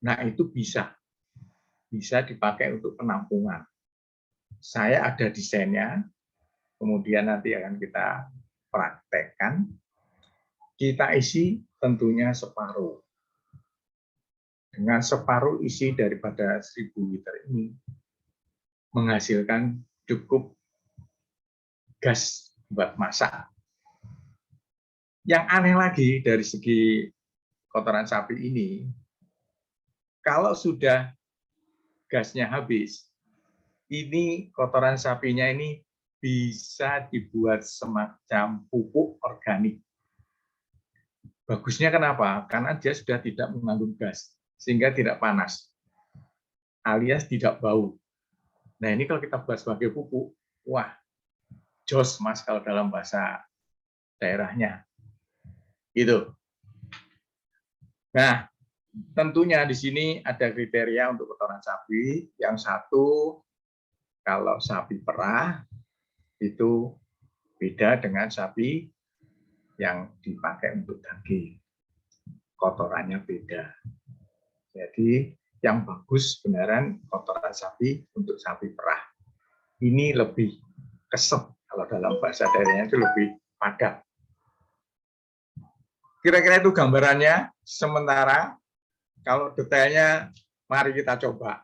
I: Nah, itu bisa dipakai untuk penampungan. Saya ada desainnya, kemudian nanti akan kita praktekkan. Kita isi tentunya separuh. Dengan separuh isi daripada 1000 liter ini, menghasilkan cukup gas buat masak. Yang aneh lagi dari segi kotoran sapi ini, kalau sudah gasnya habis, ini kotoran sapinya ini bisa dibuat semacam pupuk organik. Bagusnya kenapa? Karena dia sudah tidak mengandung gas, sehingga tidak panas, alias tidak bau. Nah, ini kalau kita buat sebagai pupuk, wah, jos Mas kalau dalam bahasa daerahnya. Gitu. Nah, tentunya di sini ada kriteria untuk kotoran sapi. Yang satu, kalau sapi perah itu beda dengan sapi yang dipakai untuk daging. Kotorannya beda. Jadi yang bagus beneran kotoran sapi untuk sapi perah. Ini lebih kesep, kalau dalam bahasa daerahnya itu lebih padat. Kira-kira itu gambarannya. Sementara kalau detailnya mari kita coba.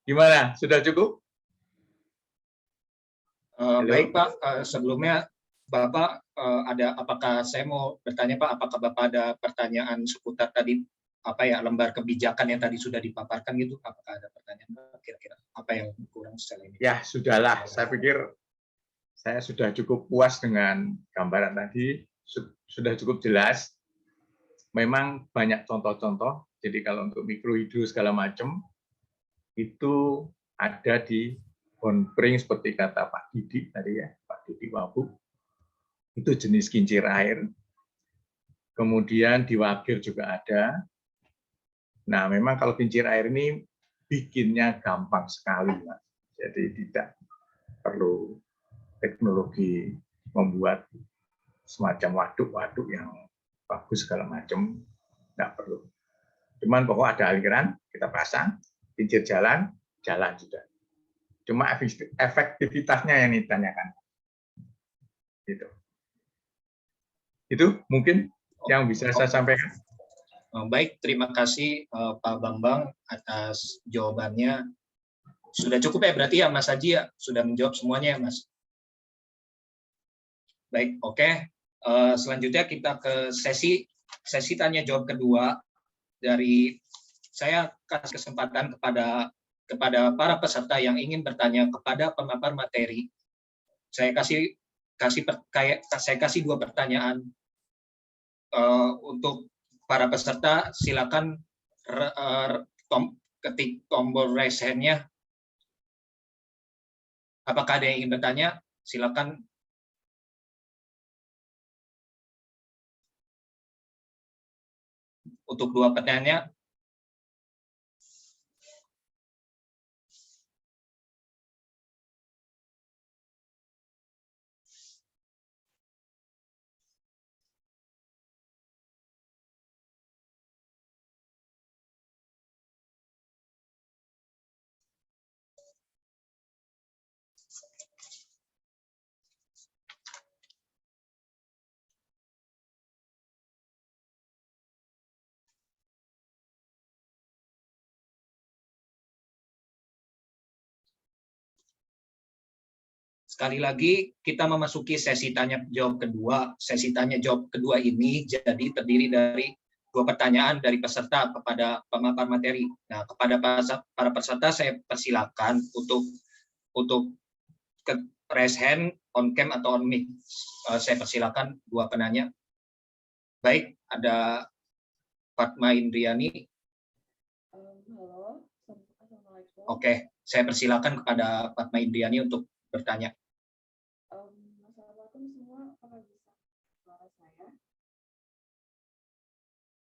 I: Gimana? Sudah cukup?
E: Baik Pak, sebelumnya Bapak apakah saya mau bertanya Pak, apakah Bapak ada pertanyaan seputar tadi lembar kebijakan yang tadi sudah dipaparkan gitu? Apakah ada pertanyaan kira-kira apa yang kurang secara ini?
I: Ya, sudahlah. Saya pikir saya sudah cukup puas dengan gambaran tadi, sudah cukup jelas. Memang banyak contoh-contoh. Jadi kalau untuk mikrohidro segala macam itu ada di Bonpring seperti kata Pak Didik tadi ya, Pak Didik Wabuk. Itu jenis kincir air. Kemudian di Wagir juga ada. Nah, memang kalau kincir air ini bikinnya gampang sekali, Mas. Jadi tidak perlu teknologi membuat semacam waduk-waduk yang bagus segala macam, tidak perlu. Cuman pokok ada aliran, kita pasang, kincir jalan sudah. Cuma efektivitasnya yang ditanyakan. Gitu. Itu mungkin yang bisa saya sampaikan.
E: Baik, terima kasih Pak Bambang atas jawabannya. Sudah cukup ya berarti ya Mas Haji ya? Sudah menjawab semuanya ya Mas? Baik, oke. Selanjutnya kita ke sesi tanya jawab kedua. Dari saya kasih kesempatan kepada para peserta yang ingin bertanya kepada pemapar materi. Saya kasih 2 pertanyaan untuk para peserta. Silakan ketik tombol raise hand-nya. Apakah ada yang ingin bertanya? Silakan. Untuk 2 pertanyaannya. Sekali lagi, kita memasuki sesi tanya jawab kedua. Sesi tanya jawab kedua ini jadi terdiri dari 2 pertanyaan dari peserta kepada pemapar materi. Nah, kepada para peserta saya persilakan untuk raise hand, on cam atau on mic. Saya persilakan 2 penanya. Baik, ada Fatma Indriani.
M: Halo, Assalamualaikum.
E: Oke, saya persilakan kepada Fatma Indriani untuk bertanya.
M: Assalamualaikum semua, apakah bisa suara saya?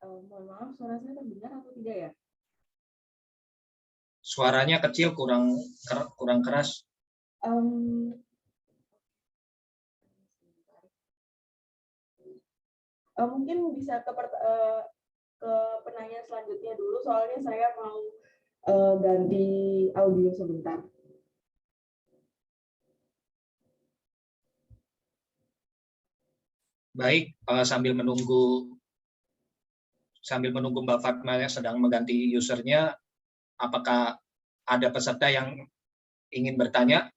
M: Mohon maaf, suara saya terdengar atau tidak ya?
E: Suaranya kecil, kurang keras.
M: Mungkin bisa ke penanya selanjutnya dulu, soalnya saya mau ganti audio sebentar.
E: Baik, sambil menunggu Mbak Fatma yang sedang mengganti usernya, apakah ada peserta yang ingin bertanya?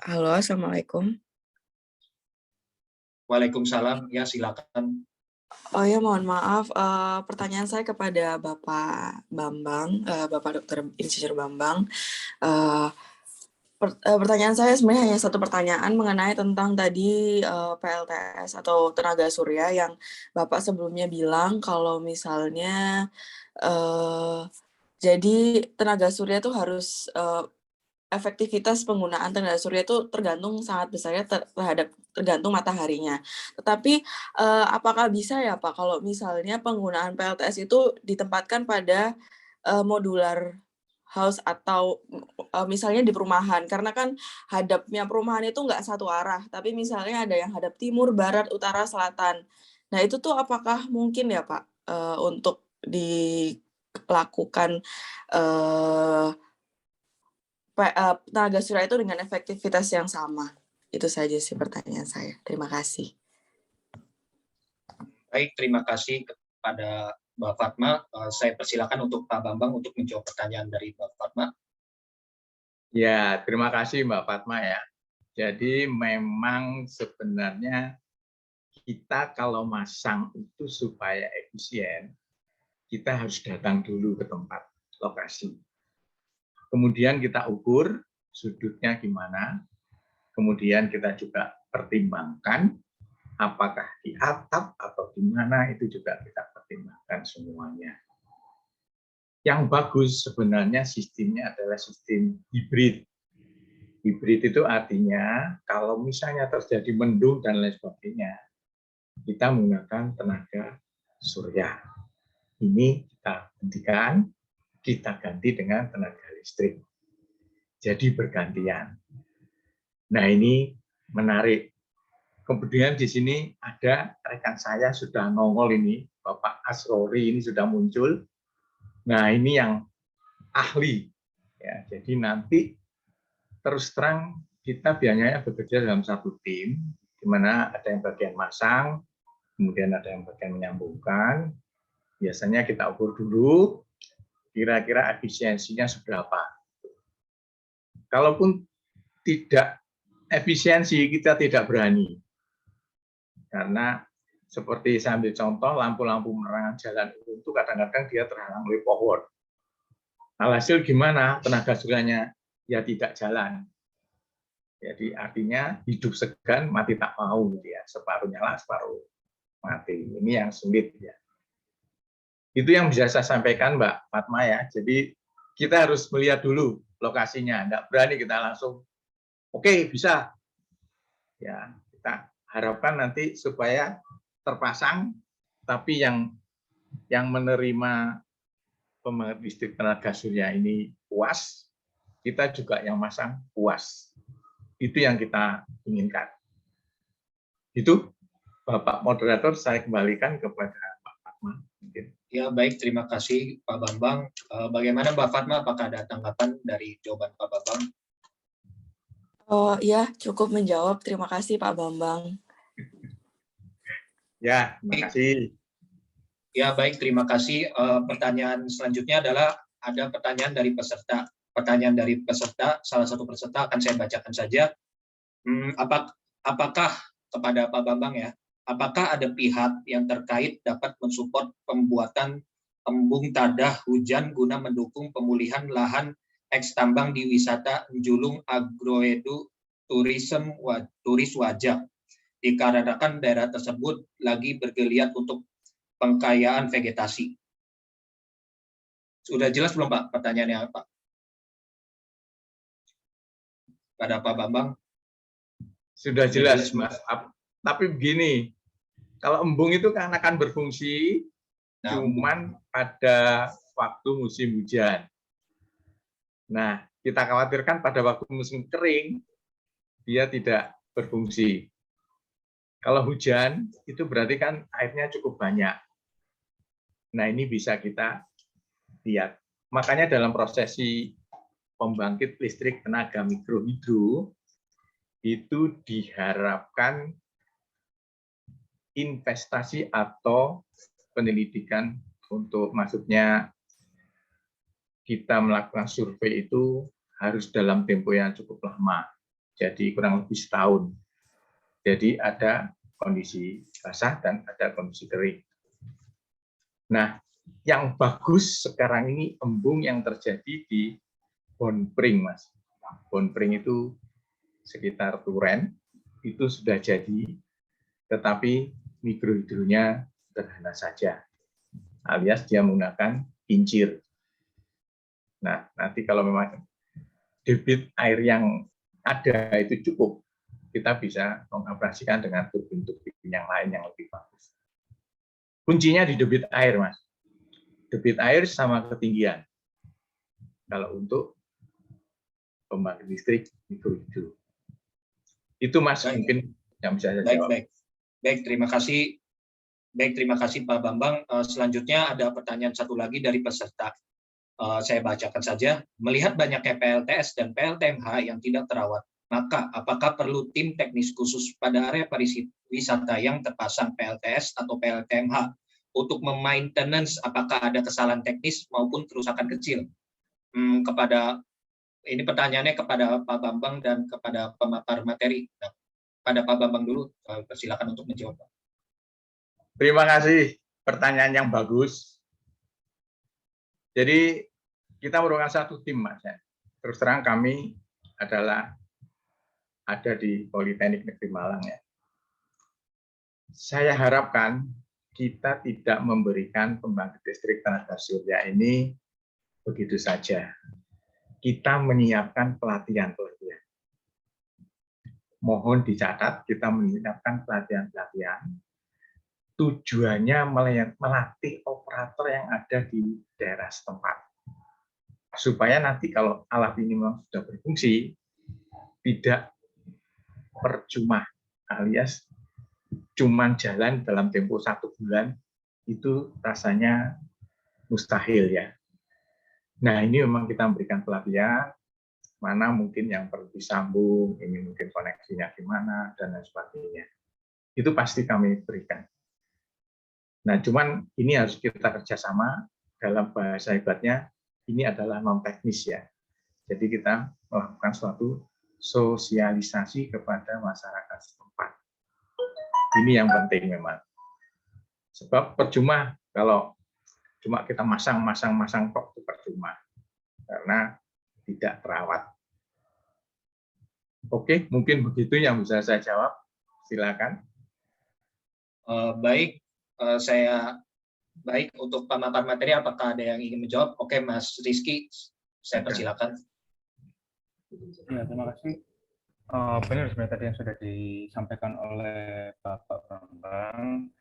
M: Halo, Assalamualaikum.
E: Waalaikumsalam, ya silakan.
M: Oh ya, mohon maaf. Pertanyaan saya kepada Bapak Bambang, Bapak Dr. Insinyur Bambang. Pertanyaan saya sebenarnya hanya 1 pertanyaan mengenai tentang tadi PLTS atau tenaga surya yang Bapak sebelumnya bilang kalau misalnya jadi tenaga surya itu harus efektivitas penggunaan tenaga surya itu sangat besarnya tergantung mataharinya. Tetapi apakah bisa ya Pak kalau misalnya penggunaan PLTS itu ditempatkan pada modular house atau misalnya di perumahan, karena kan hadapnya perumahan itu nggak satu arah, tapi misalnya ada yang hadap timur, barat, utara, selatan. Nah itu tuh apakah mungkin ya Pak untuk dilakukan tenaga surya itu dengan efektivitas yang sama? Itu saja sih pertanyaan saya. Terima kasih.
E: Baik, terima kasih kepada Mbak Fatma. Saya persilakan untuk Pak Bambang untuk menjawab pertanyaan dari Mbak Fatma.
I: Ya, terima kasih Mbak Fatma ya. Jadi memang sebenarnya kita kalau masang itu supaya efisien, kita harus datang dulu ke tempat lokasi. Kemudian kita ukur sudutnya gimana, kemudian kita juga pertimbangkan apakah di atap atau di mana, itu juga kita pertimbangkan semuanya. Yang bagus sebenarnya sistemnya adalah sistem hibrid. Hibrid itu artinya kalau misalnya terjadi mendung dan lain sebagainya, kita menggunakan tenaga surya. Ini kita hentikan, kita ganti dengan tenaga listrik. Jadi bergantian. Nah, ini menarik. Kemudian di sini ada rekan saya sudah nongol ini, Bapak Asrori ini sudah muncul. Nah, ini yang ahli. Ya, jadi nanti terus terang kita biasanya bekerja dalam satu tim, di mana ada yang bagian masang, kemudian ada yang bagian menyambungkan. Biasanya kita ukur dulu, kira-kira efisiensinya seberapa. Kalaupun tidak efisiensi, kita tidak berani. Karena seperti saya ambil contoh, lampu-lampu penerangan jalan itu kadang-kadang dia terhalang oleh pohon. Alhasil gimana? Tenaga suryanya ya tidak jalan. Jadi artinya hidup segan, mati tak mau, ya. Separuh nyala, separuh mati. Ini yang sulit ya. Itu yang bisa saya sampaikan Mbak Fatma ya. Jadi kita harus melihat dulu lokasinya. Tidak berani kita langsung, oke, bisa. Ya, kita harapkan nanti supaya terpasang, tapi yang menerima pembangkit listrik tenaga surya ini puas, kita juga yang masang puas. Itu yang kita inginkan. Itu Bapak Moderator, saya kembalikan kepada Pak Fatma. Mungkin.
E: Ya, baik, terima kasih Pak Bambang. Bagaimana Mbak Fatma, apakah ada tanggapan dari jawaban Pak Bambang?
M: Oh ya, cukup menjawab. Terima kasih Pak Bambang.
I: Ya, terima kasih.
E: Ya, baik, terima kasih. Pertanyaan selanjutnya adalah ada pertanyaan dari peserta. Pertanyaan dari peserta, salah satu peserta akan saya bacakan saja. Apakah kepada Pak Bambang ya, apakah ada pihak yang terkait dapat mensupport pembuatan embung tadah hujan guna mendukung pemulihan lahan eks tambang di wisata Njulung Agroedu Turis Wajah, dikarenakan daerah tersebut lagi bergeliat untuk pengkayaan vegetasi. Sudah jelas belum Pak pertanyaannya Pak? Pada Pak Bambang?
I: Sudah jelas Mas. Tapi begini, kalau embung itu kan akan berfungsi cuman pada waktu musim hujan. Nah, kita khawatirkan pada waktu musim kering, dia tidak berfungsi. Kalau hujan, itu berarti kan airnya cukup banyak. Nah, ini bisa kita lihat. Makanya dalam prosesi pembangkit listrik tenaga mikrohidro, itu diharapkan investasi atau penyelidikan untuk maksudnya kita melakukan survei itu harus dalam tempo yang cukup lama, jadi kurang lebih setahun. Jadi ada kondisi basah dan ada kondisi kering. Nah, yang bagus sekarang ini embung yang terjadi di Bonpring, Mas. Bonpring itu sekitar Turen, itu sudah jadi, tetapi mikrohidronya sederhana saja, alias dia menggunakan kincir. Nah, nanti kalau memang debit air yang ada itu cukup, kita bisa mengoperasikan dengan turbin-turbin yang lain yang lebih bagus. Kuncinya di debit air, Mas. Debit air sama ketinggian. Kalau untuk pembangkit listrik mikrohidro. Itu Mas, mungkin yang bisa saya jawab.
E: Baik, terima kasih. Baik, terima kasih Pak Bambang. Selanjutnya ada pertanyaan satu lagi dari peserta. Saya bacakan saja. Melihat banyaknya PLTS dan PLTMH yang tidak terawat, maka apakah perlu tim teknis khusus pada area pariwisata yang terpasang PLTS atau PLTMH untuk memaintenance apakah ada kesalahan teknis maupun kerusakan kecil. Ini pertanyaannya kepada Pak Bambang dan kepada pemapar materi. Nah, pada Pak Bambang dulu, silakan untuk menjawab.
I: Terima kasih, pertanyaan yang bagus. Jadi kita merupakan satu tim, Mas. Terus terang kami adalah ada di Politeknik Negeri Malang ya. Saya harapkan kita tidak memberikan pembangkit listrik tenaga surya ini begitu saja. Kita menyiapkan pelatihan. Mohon dicatat, kita menyiapkan pelatihan. Tujuannya melatih operator yang ada di daerah setempat. Supaya nanti kalau alat ini memang sudah berfungsi, tidak percuma, alias cuman jalan dalam tempo 1 bulan, itu rasanya mustahil ya. Nah, ini memang kita memberikan pelatihan, mana mungkin yang perlu disambung, ini mungkin koneksinya gimana, dan lain sebagainya. Itu pasti kami berikan. Nah, cuman ini harus kita kerjasama, dalam bahasa hebatnya, ini adalah non-teknis ya. Jadi kita melakukan suatu sosialisasi kepada masyarakat setempat. Ini yang penting memang. Sebab percuma kalau cuma kita masang kok itu percuma. Karena tidak terawat. Oke, mungkin begitu yang bisa saya jawab. Silakan.
E: Baik, baik untuk pemapar materi, apakah ada yang ingin menjawab? Oke, Mas Rizky, saya persilakan.
G: Ya, terima kasih. Benar sebenarnya tadi yang sudah disampaikan oleh Bapak Bambang.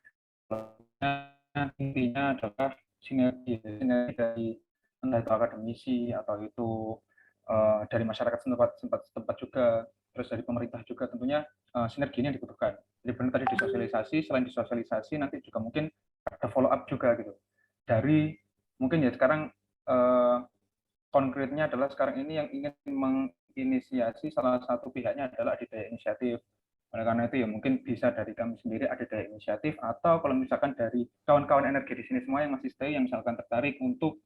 G: Intinya adalah sinergi dari entah itu akademisi atau itu dari masyarakat setempat juga, terus dari pemerintah juga, tentunya sinergi ini yang dibutuhkan. Jadi benar tadi disosialisasi, selain disosialisasi nanti juga mungkin ada follow up juga gitu. Dari mungkin ya sekarang konkretnya adalah sekarang ini yang ingin menginisiasi salah satu pihaknya adalah Adidaya Inisiatif. Oleh karena itu ya mungkin bisa dari kami sendiri Adidaya Inisiatif, atau kalau misalkan dari kawan-kawan energi di sini semua yang masih stay, yang misalkan tertarik untuk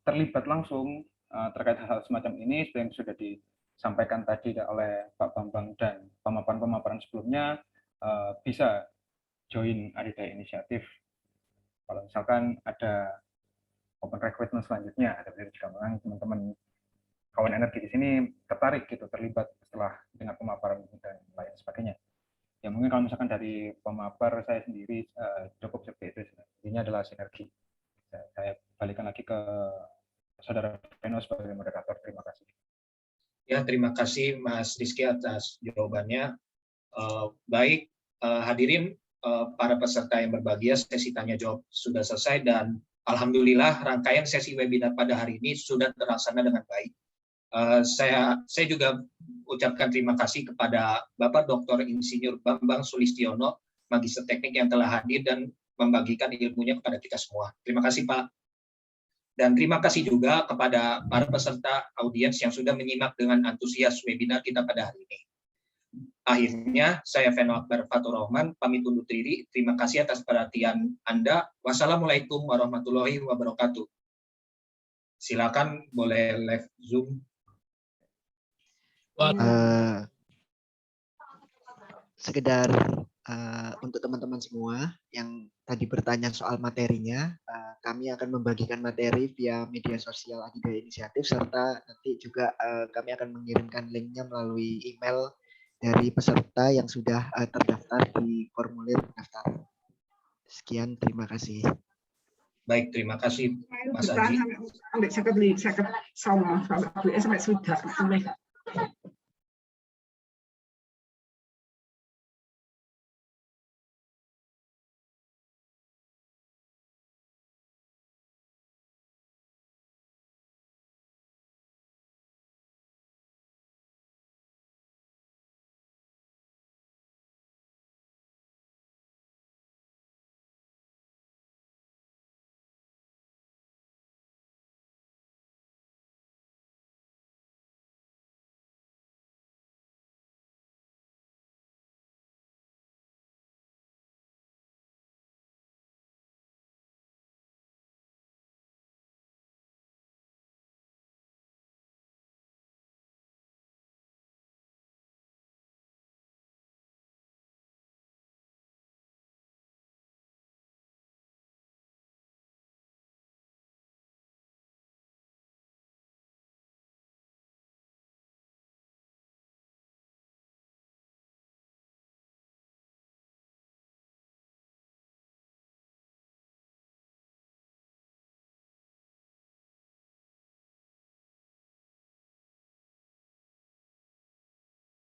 G: terlibat langsung terkait hal-hal semacam ini, seperti yang sudah disampaikan tadi oleh Pak Bambang dan pemaparan sebelumnya, bisa join Adidaya Inisiatif. Kalau misalkan ada open recruitment selanjutnya, ada juga memang teman-teman kawan energi di sini tertarik gitu, terlibat setelah dengan pemaparan dan lain sebagainya. Ya mungkin kalau misalkan dari pemapar saya sendiri cukup seperti itu. Ini adalah sinergi. Saya balikan lagi ke Saudara Veno sebagai moderator. Terima kasih.
E: Ya, terima kasih Mas Rizky atas jawabannya. Baik, hadirin para peserta yang berbahagia, sesi tanya jawab sudah selesai dan alhamdulillah rangkaian sesi webinar pada hari ini sudah terlaksana dengan baik. Saya juga ucapkan terima kasih kepada Bapak Dr. Insinyur Bambang Sulistiono, Magister Teknik yang telah hadir dan membagikan ilmunya kepada kita semua. Terima kasih Pak. Dan terima kasih juga kepada para peserta audiens yang sudah menyimak dengan antusias webinar kita pada hari ini. Akhirnya, saya Veno Akbar Fatur Rahman, pamit undur diri. Terima kasih atas perhatian Anda. Wassalamualaikum warahmatullahi wabarakatuh. Silakan boleh live Zoom.
L: Sekedar untuk teman-teman semua yang tadi bertanya soal materinya, kami akan membagikan materi via media sosial Adidaya Inisiatif, serta nanti juga kami akan mengirimkan linknya melalui email dari peserta yang sudah terdaftar di formulir pendaftaran. Sekian, terima kasih.
E: Baik, terima kasih Mas Haji.